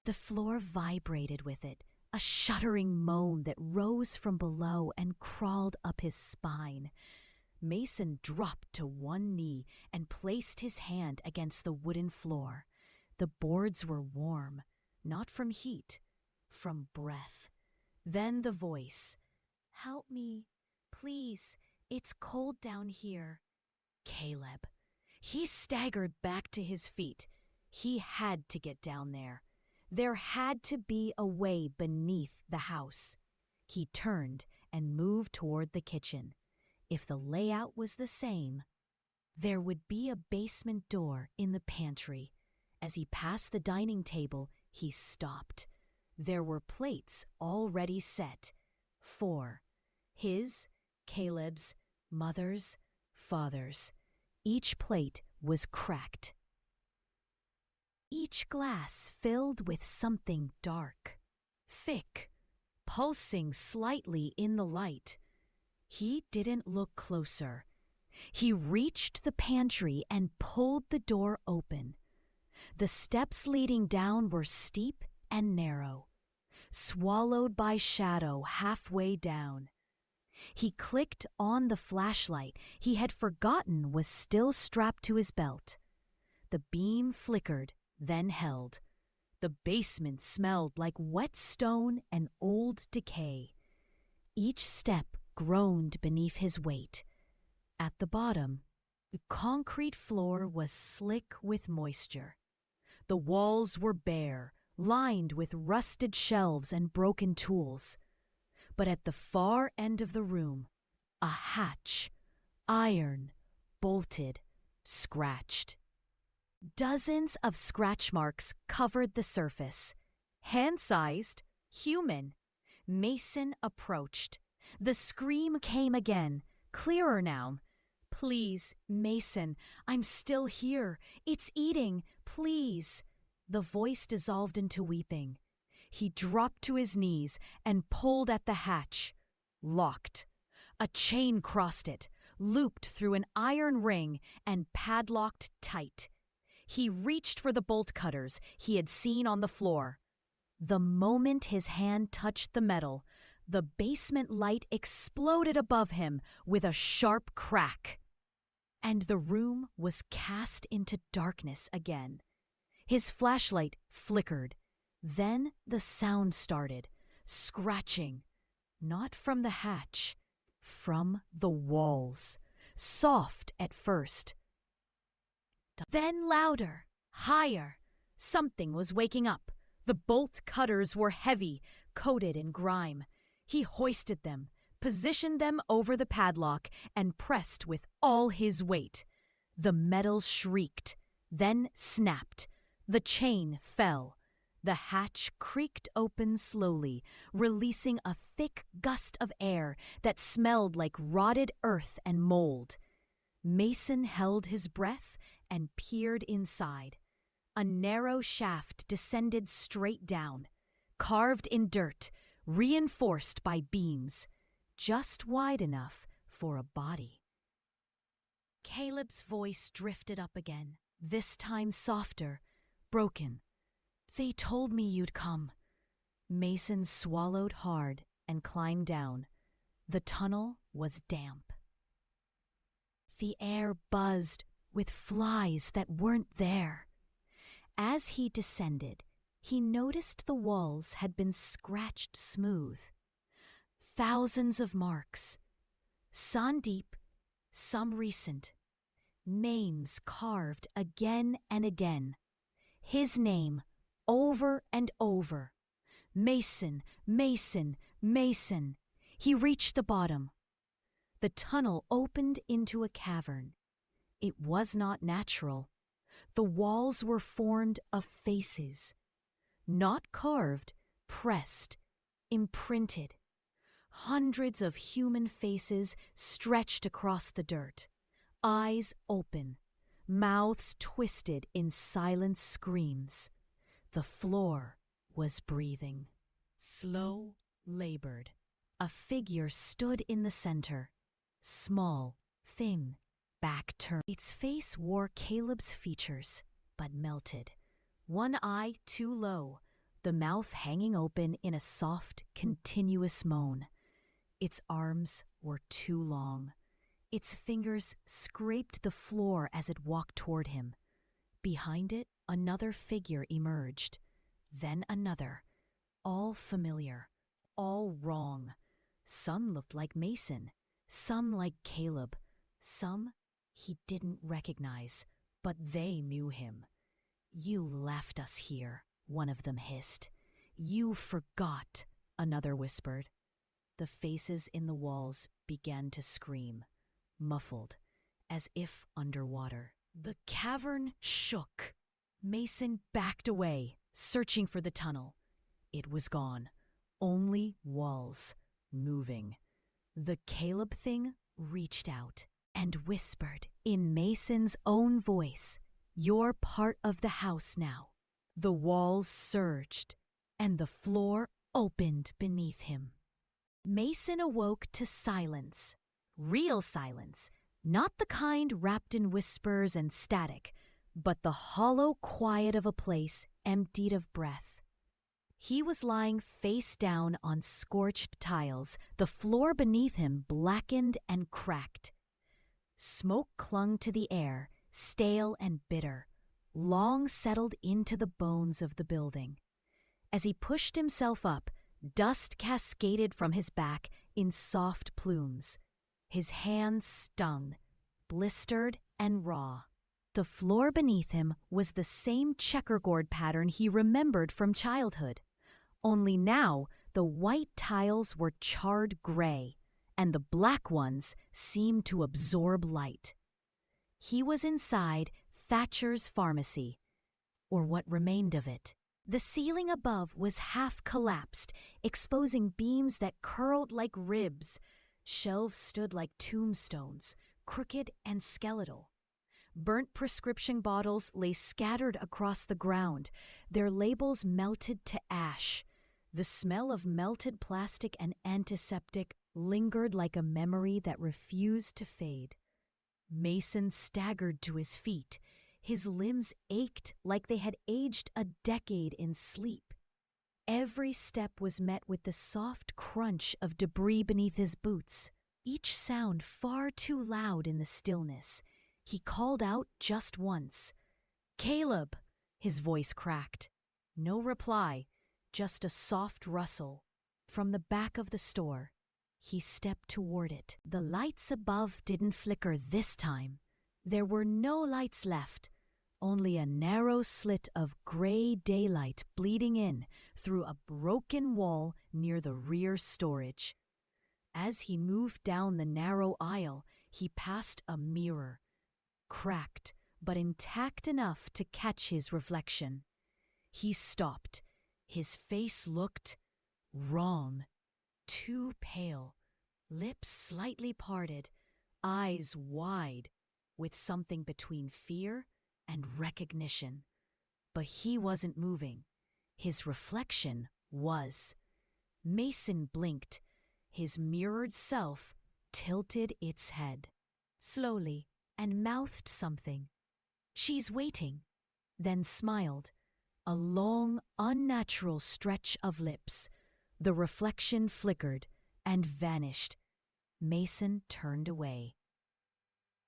The floor vibrated with it, a shuddering moan that rose from below and crawled up his spine. Mason dropped to one knee and placed his hand against the wooden floor. The boards were warm, not from heat, from breath. Then the voice, "Help me, please, it's cold down here." Caleb. He staggered back to his feet. He had to get down there. There had to be a way beneath the house. He turned and moved toward the kitchen. If the layout was the same, there would be a basement door in the pantry. As he passed the dining table, he stopped. There were plates already set. 4. His, Caleb's, mother's, father's. Each plate was cracked. Each glass filled with something dark, thick, pulsing slightly in the light. He didn't look closer. He reached the pantry and pulled the door open. The steps leading down were steep and narrow, swallowed by shadow halfway down. He clicked on the flashlight he had forgotten was still strapped to his belt. The beam flickered, then held. The basement smelled like wet stone and old decay. Each step groaned beneath his weight. At the bottom, the concrete floor was slick with moisture. The walls were bare, lined with rusted shelves and broken tools. But at the far end of the room, a hatch, iron, bolted, scratched. Dozens of scratch marks covered the surface. Hand-sized, human. Mason approached. The scream came again, clearer now. "Please, Mason, I'm still here. It's eating, please." The voice dissolved into weeping. He dropped to his knees and pulled at the hatch. Locked. A chain crossed it, looped through an iron ring, and padlocked tight. He reached for the bolt cutters he had seen on the floor. The moment his hand touched the metal, the basement light exploded above him with a sharp crack. And the room was cast into darkness again. His flashlight flickered. Then the sound started, scratching, not from the hatch, from the walls, soft at first. Then louder, higher. Something was waking up. The bolt cutters were heavy, coated in grime. He hoisted them, positioned them over the padlock, and pressed with all his weight. The metal shrieked, then snapped. The chain fell. The hatch creaked open slowly, releasing a thick gust of air that smelled like rotted earth and mold. Mason held his breath and peered inside. A narrow shaft descended straight down, carved in dirt, reinforced by beams, just wide enough for a body. Caleb's voice drifted up again, this time softer, broken. "They told me you'd come." Mason swallowed hard and climbed down. The tunnel was damp. The air buzzed with flies that weren't there. As he descended, he noticed the walls had been scratched smooth. Thousands of marks, some deep, some recent. Names carved again and again. His name over and over. Mason, Mason, Mason. He reached the bottom. The tunnel opened into a cavern. It was not natural. The walls were formed of faces. Not carved, pressed, imprinted. Hundreds of human faces stretched across the dirt. Eyes open, mouths twisted in silent screams. The floor was breathing. Slow, labored. A figure stood in the center. Small, thin, back turned. Its face wore Caleb's features, but melted. One eye too low, the mouth hanging open in a soft, continuous moan. Its arms were too long. Its fingers scraped the floor as it walked toward him. Behind it, another figure emerged. Then another. All familiar, all wrong. Some looked like Mason, some like Caleb, some he didn't recognize, but they knew him. "You left us here," one of them hissed. "You forgot," another whispered. The faces in the walls began to scream, muffled, as if underwater. The cavern shook. Mason backed away, searching for the tunnel. It was gone. Only walls, moving. The Caleb thing reached out and whispered in Mason's own voice, "You're part of the house now." The walls surged, and the floor opened beneath him. Mason awoke to silence. Real silence, not the kind wrapped in whispers and static, but the hollow quiet of a place emptied of breath. He was lying face down on scorched tiles, the floor beneath him blackened and cracked. Smoke clung to the air, stale and bitter, long settled into the bones of the building. As he pushed himself up, dust cascaded from his back in soft plumes. His hands stung, blistered and raw. The floor beneath him was the same checkerboard pattern he remembered from childhood. Only now, the white tiles were charred gray, and the black ones seemed to absorb light. He was inside Thatcher's pharmacy, or what remained of it. The ceiling above was half collapsed, exposing beams that curled like ribs. Shelves stood like tombstones, crooked and skeletal. Burnt prescription bottles lay scattered across the ground, their labels melted to ash. The smell of melted plastic and antiseptic lingered like a memory that refused to fade. Mason staggered to his feet. His limbs ached like they had aged a decade in sleep. Every step was met with the soft crunch of debris beneath his boots, each sound far too loud in the stillness. He called out just once. "Caleb!" His voice cracked. No reply, just a soft rustle. From the back of the store, he stepped toward it. The lights above didn't flicker this time. There were no lights left, only a narrow slit of gray daylight bleeding in through a broken wall near the rear storage. As he moved down the narrow aisle, he passed a mirror, cracked but intact enough to catch his reflection. He stopped. His face looked wrong, too pale, lips slightly parted, eyes wide, with something between fear and recognition. But he wasn't moving. His reflection was. Mason blinked. His mirrored self tilted its head, slowly, and mouthed something. "She's waiting," then smiled. A long, unnatural stretch of lips. The reflection flickered and vanished. Mason turned away.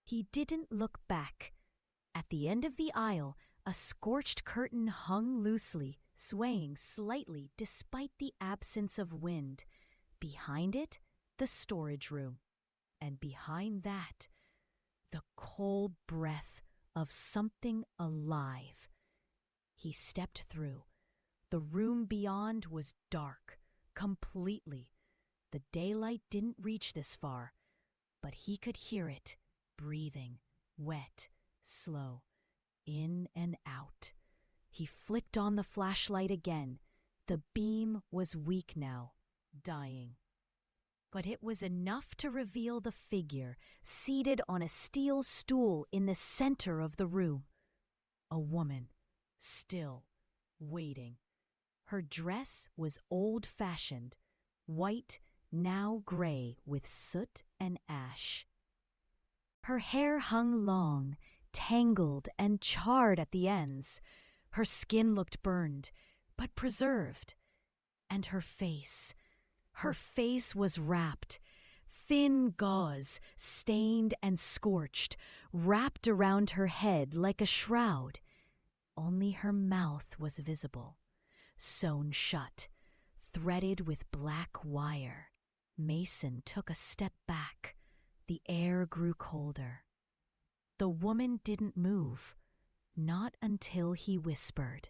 He didn't look back. At the end of the aisle, a scorched curtain hung loosely, swaying slightly despite the absence of wind. Behind it, the storage room. And behind that, the cold breath of something alive. He stepped through. The room beyond was dark, completely. The daylight didn't reach this far, but he could hear it, breathing, wet, slow, in and out. He flicked on the flashlight again. The beam was weak now, dying. But it was enough to reveal the figure seated on a steel stool in the center of the room. A woman, still, waiting. Her dress was old-fashioned, white, now gray with soot and ash. Her hair hung long, tangled and charred at the ends. Her skin looked burned, but preserved. And her face was wrapped. Thin gauze, stained and scorched, wrapped around her head like a shroud. Only her mouth was visible, sewn shut, threaded with black wire. Mason took a step back. The air grew colder. The woman didn't move, not until he whispered,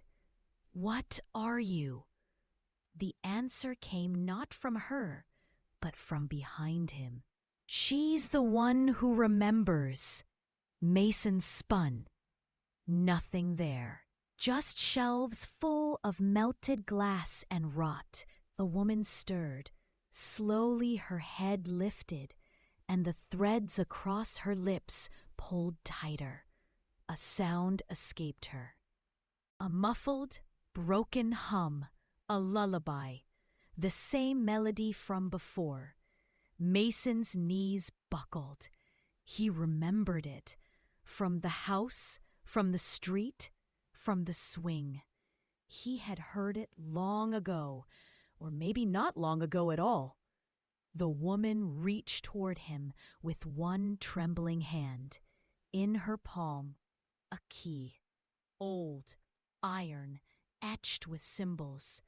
"What are you?" The answer came not from her, but from behind him. "She's the one who remembers." Mason spun. Nothing there. Just shelves full of melted glass and rot. The woman stirred. Slowly her head lifted, and the threads across her lips pulled tighter. A sound escaped her. A muffled, broken hum, a lullaby, the same melody from before. Mason's knees buckled. He remembered it. From the house, from the street, from the swing. He had heard it long ago, or maybe not long ago at all. The woman reached toward him with one trembling hand. In her palm, a key. Old, iron, etched with symbols.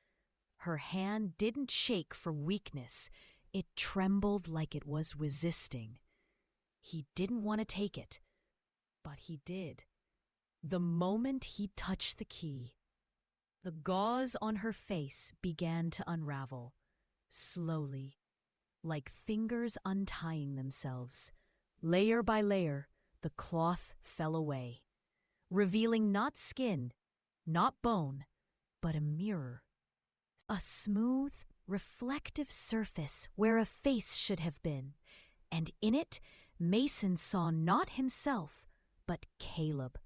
Her hand didn't shake from weakness. It trembled like it was resisting. He didn't want to take it, but he did. The moment he touched the key, the gauze on her face began to unravel, slowly, like fingers untying themselves. Layer by layer, the cloth fell away, revealing not skin, not bone, but a mirror. A smooth, reflective surface where a face should have been, and in it, Mason saw not himself, but Caleb,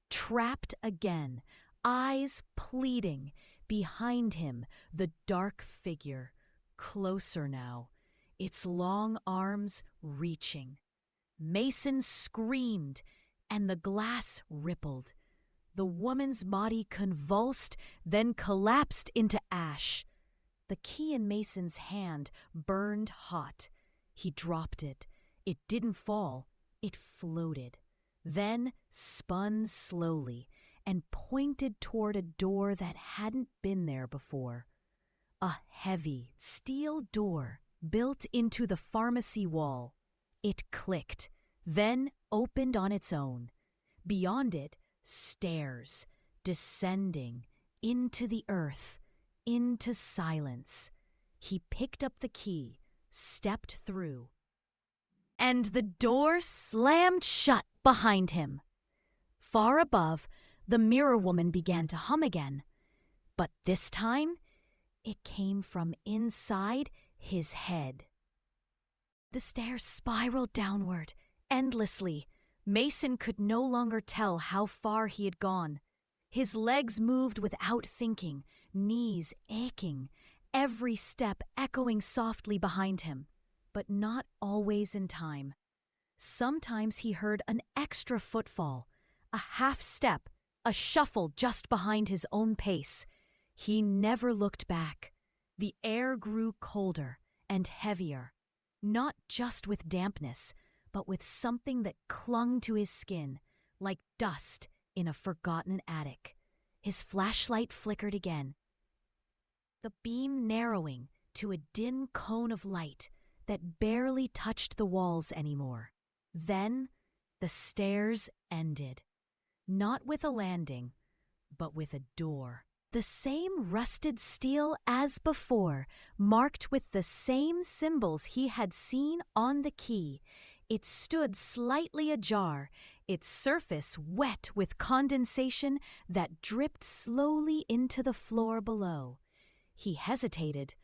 trapped again, eyes pleading, behind him the dark figure, closer now, its long arms reaching. Mason screamed, and the glass rippled. The woman's body convulsed, then collapsed into ash. The key in Mason's hand burned hot. He dropped it. It didn't fall. It floated, then spun slowly and pointed toward a door that hadn't been there before. A heavy steel door built into the pharmacy wall. It clicked, then opened on its own. Beyond it, stairs, descending into the earth, into silence. He picked up the key, stepped through, and the door slammed shut behind him. Far above, the mirror woman began to hum again, but this time it came from inside his head. The stairs spiraled downward, endlessly. Mason could no longer tell how far he had gone. His legs moved without thinking, knees aching, every step echoing softly behind him, but not always in time. Sometimes he heard an extra footfall, a half step, a shuffle just behind his own pace. He never looked back. The air grew colder and heavier, not just with dampness, but with something that clung to his skin, like dust in a forgotten attic. His flashlight flickered again, the beam narrowing to a dim cone of light that barely touched the walls anymore. Then the stairs ended, not with a landing, but with a door. The same rusted steel as before, marked with the same symbols he had seen on the key. It stood slightly ajar, its surface wet with condensation that dripped slowly into the floor below. He hesitated.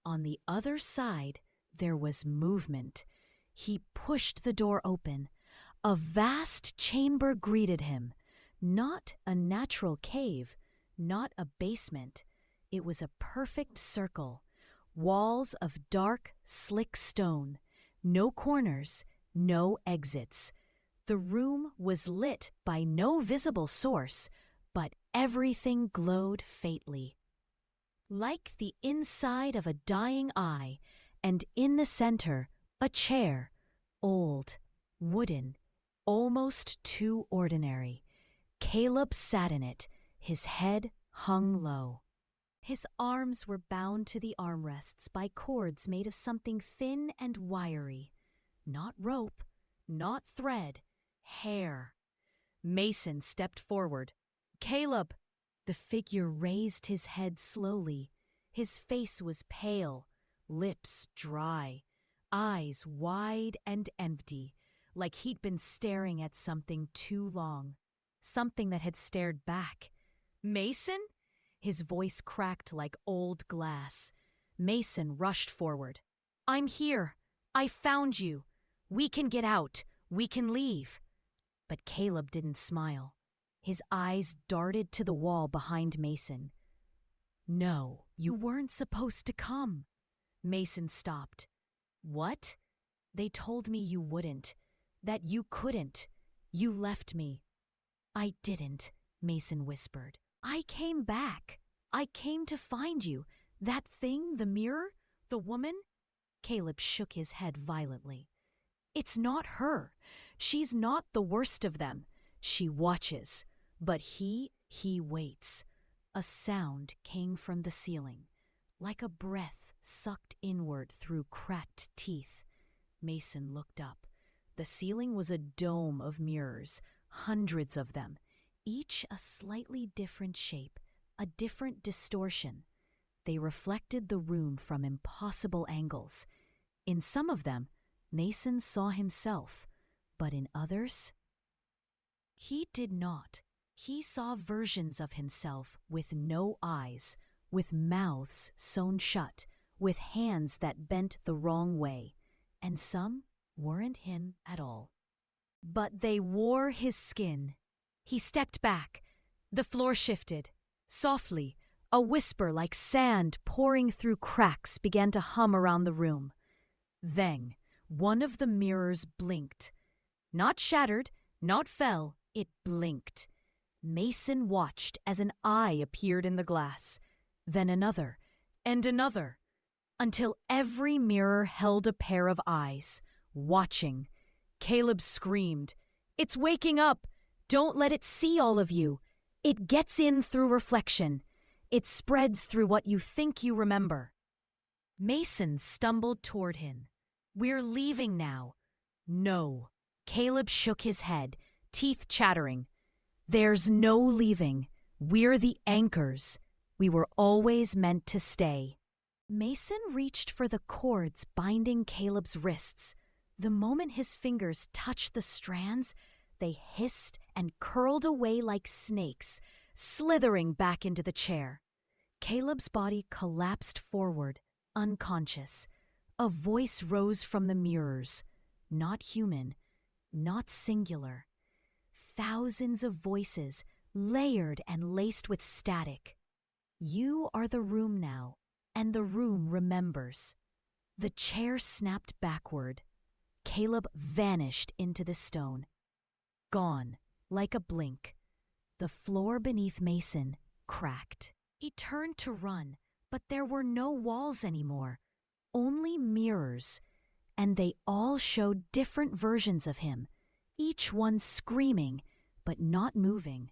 On the other side, there was movement. He pushed the door open. A vast chamber greeted him. Not a natural cave, not a basement. It was a perfect circle. Walls of dark, slick stone. No corners, no exits. The room was lit by no visible source, but everything glowed faintly, like the inside of a dying eye, and in the center, a chair, old, wooden, almost too ordinary. Caleb sat in it, his head hung low. His arms were bound to the armrests by cords made of something thin and wiry. Not rope, not thread, hair. Mason stepped forward. "Caleb!" The figure raised his head slowly. His face was pale, lips dry, eyes wide and empty, like he'd been staring at something too long, something that had stared back. "Mason?" His voice cracked like old glass. Mason rushed forward. "I'm here. I found you. We can get out. We can leave." But Caleb didn't smile. His eyes darted to the wall behind Mason. "No, you weren't supposed to come." Mason stopped. "What?" "They told me you wouldn't, that you couldn't. You left me." "I didn't," Mason whispered. "I came back. I came to find you. That thing, the mirror, the woman." Caleb shook his head violently. "It's not her. She's not the worst of them. She watches. But he waits." A sound came from the ceiling, like a breath sucked inward through cracked teeth. Mason looked up. The ceiling was a dome of mirrors, hundreds of them, each a slightly different shape, a different distortion. They reflected the room from impossible angles. In some of them, Mason saw himself, but in others, he did not. He saw versions of himself with no eyes, with mouths sewn shut, with hands that bent the wrong way, and some weren't him at all. But they wore his skin. He stepped back. The floor shifted. Softly, a whisper like sand pouring through cracks began to hum around the room. Then, one of the mirrors blinked. Not shattered, not fell, it blinked. Mason watched as an eye appeared in the glass, then another, and another, until every mirror held a pair of eyes, watching. Caleb screamed, "It's waking up! Don't let it see all of you! It gets in through reflection. It spreads through what you think you remember." Mason stumbled toward him. "We're leaving now." "No." Caleb shook his head, teeth chattering. "There's no leaving. We're the anchors. We were always meant to stay." Mason reached for the cords binding Caleb's wrists. The moment his fingers touched the strands, they hissed and curled away like snakes, slithering back into the chair. Caleb's body collapsed forward, unconscious. A voice rose from the mirrors. Not human, not singular. Thousands of voices, layered and laced with static. "You are the room now, and the room remembers." The chair snapped backward. Caleb vanished into the stone. Gone, like a blink. The floor beneath Mason cracked. He turned to run, but there were no walls anymore, only mirrors, and they all showed different versions of him, each one screaming, but not moving.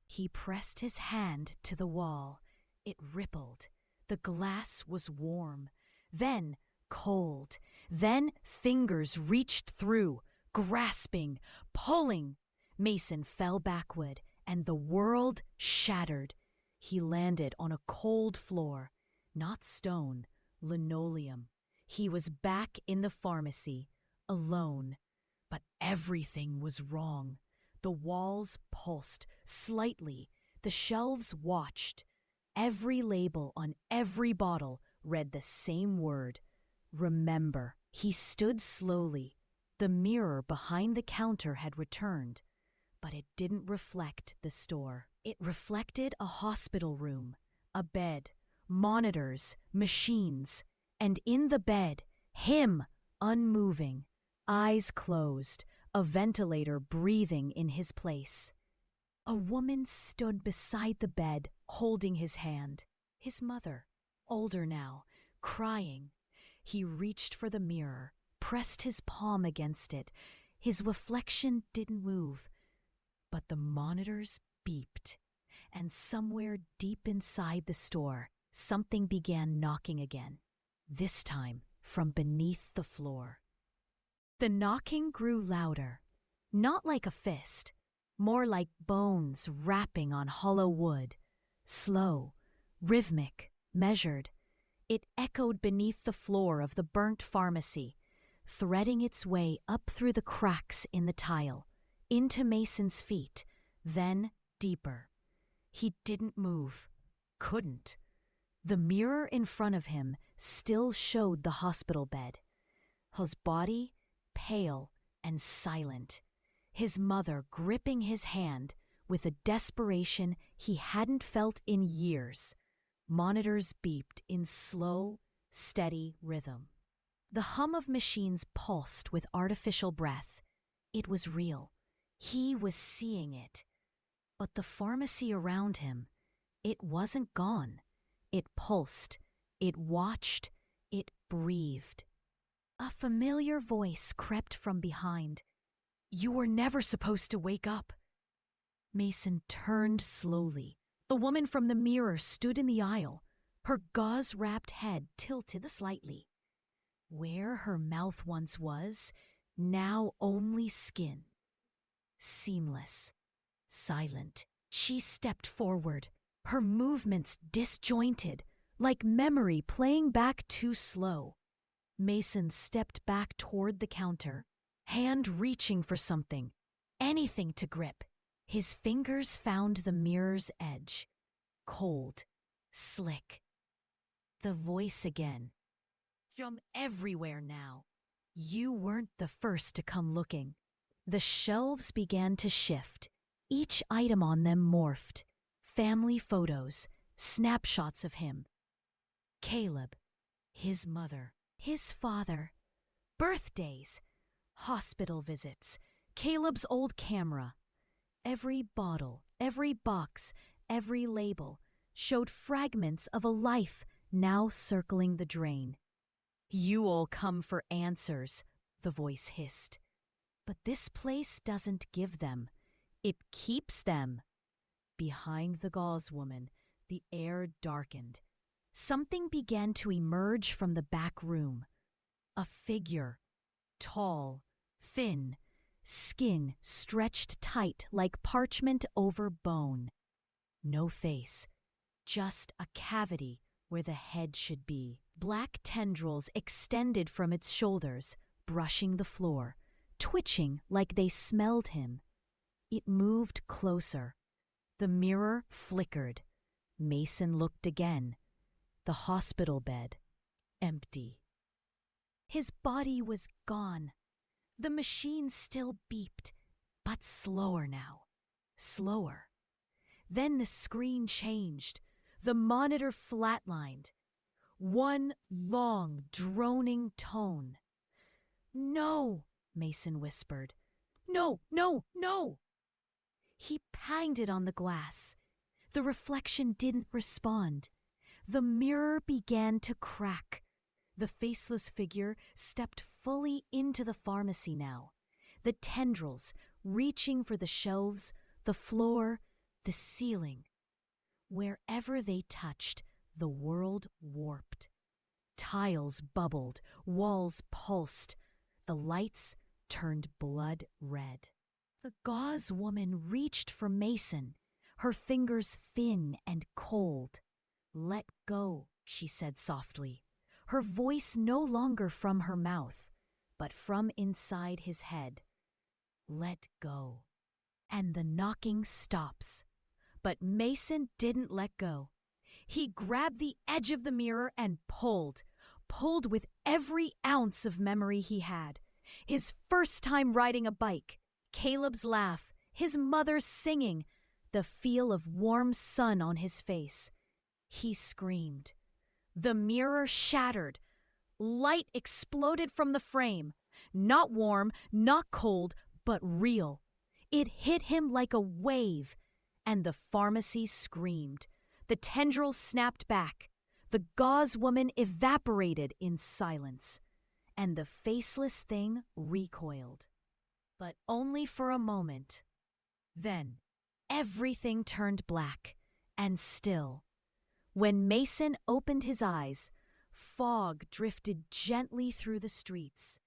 He pressed his hand to the wall. It rippled. The glass was warm, then cold, then fingers reached through, grasping, pulling. Mason fell backward, and the world shattered. He landed on a cold floor, not stone, linoleum. He was back in the pharmacy, alone. But everything was wrong. The walls pulsed slightly. The shelves watched. Every label on every bottle read the same word: remember. He stood slowly. The mirror behind the counter had returned, but it didn't reflect the store. It reflected a hospital room, a bed, monitors, machines, and in the bed, him, unmoving, eyes closed, a ventilator breathing in his place. A woman stood beside the bed, holding his hand. His mother, older now, crying. He reached for the mirror, pressed his palm against it. His reflection didn't move, but the monitors beeped. And somewhere deep inside the store, something began knocking again, this time from beneath the floor. The knocking grew louder, not like a fist, more like bones rapping on hollow wood. Slow, rhythmic, measured. It echoed beneath the floor of the burnt pharmacy, threading its way up through the cracks in the tile, into Mason's feet, then deeper. He didn't move, couldn't. The mirror in front of him still showed the hospital bed. His body, pale and silent. His mother gripping his hand with a desperation he hadn't felt in years. Monitors beeped in slow, steady rhythm. The hum of machines pulsed with artificial breath. It was real. He was seeing it. But the pharmacy around him, it wasn't gone. It pulsed. It watched. It breathed. A familiar voice crept from behind. "You were never supposed to wake up." Mason turned slowly. The woman from the mirror stood in the aisle, her gauze-wrapped head tilted slightly. Where her mouth once was, now only skin. Seamless, silent. She stepped forward, her movements disjointed, like memory playing back too slow. Mason stepped back toward the counter, hand reaching for something, anything to grip. His fingers found the mirror's edge, cold, slick. The voice again. From everywhere now. You weren't the first to come looking. The shelves began to shift. Each item on them morphed. Family photos, snapshots of him. Caleb, his mother, his father, birthdays, hospital visits, Caleb's old camera. Every bottle, every box, every label showed fragments of a life now circling the drain. You all come for answers, the voice hissed. But this place doesn't give them. It keeps them. Behind the gauze woman, the air darkened. Something began to emerge from the back room. A figure, tall, thin, skin stretched tight like parchment over bone. No face, just a cavity where the head should be. Black tendrils extended from its shoulders, brushing the floor, twitching like they smelled him. It moved closer. The mirror flickered. Mason looked again. The hospital bed, empty. His body was gone. The machine still beeped, but slower now. Slower. Then the screen changed. The monitor flatlined. One long, droning tone. "No," Mason whispered. "No, no, no!" He banged it on the glass. The reflection didn't respond. The mirror began to crack. The faceless figure stepped fully into the pharmacy now. The tendrils reaching for the shelves, the floor, the ceiling. Wherever they touched, the world warped. Tiles bubbled, walls pulsed. The lights turned blood red. The gauze woman reached for Mason, her fingers thin and cold. "Let go," she said softly, her voice no longer from her mouth, but from inside his head. "Let go." And the knocking stops. But Mason didn't let go. He grabbed the edge of the mirror and pulled with every ounce of memory he had. His first time riding a bike, Caleb's laugh, his mother's singing, the feel of warm sun on his face. He screamed. The mirror shattered. Light exploded from the frame. Not warm, not cold, but real. It hit him like a wave, and the pharmacy screamed. The tendrils snapped back. The gauze woman evaporated in silence, and the faceless thing recoiled. But only for a moment. Then everything turned black and still. When Mason opened his eyes, fog drifted gently through the streets.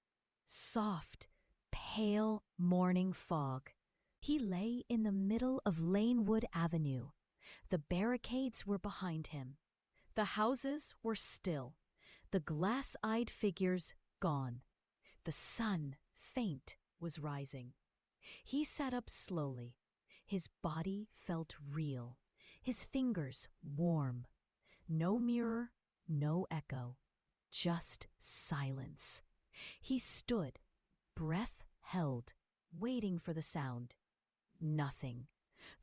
Soft, pale morning fog. He lay in the middle of Lanewood Avenue. The barricades were behind him. The houses were still. The glass-eyed figures gone. The sun, faint, was rising. He sat up slowly. His body felt real. His fingers warm. No mirror, no echo. Just silence. He stood, breath held, waiting for the sound. Nothing.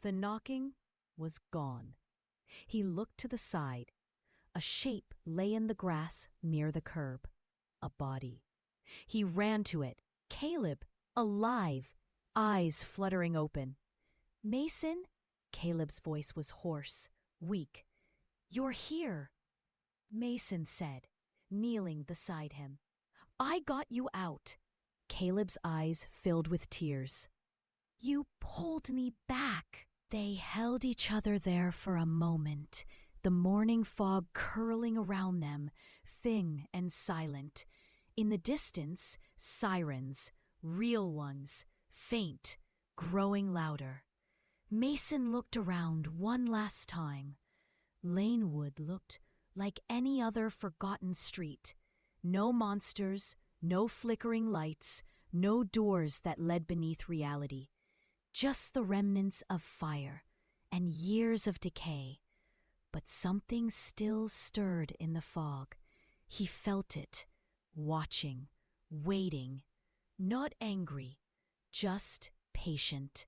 The knocking was gone. He looked to the side. A shape lay in the grass near the curb. A body. He ran to it. Caleb, alive, eyes fluttering open. "Mason?" Caleb's voice was hoarse, weak. "You're here," Mason said, kneeling beside him. "I got you out." Caleb's eyes filled with tears. "You pulled me back." They held each other there for a moment, the morning fog curling around them, thin and silent. In the distance, sirens, real ones, faint, growing louder. Mason looked around one last time. Lanewood looked like any other forgotten street. No monsters, no flickering lights, no doors that led beneath reality. Just the remnants of fire and years of decay. But something still stirred in the fog. He felt it, watching, waiting, not angry, just patient.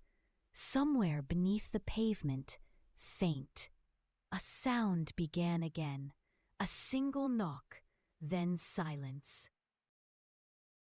Somewhere beneath the pavement, faint. A sound began again, a single knock, then silence.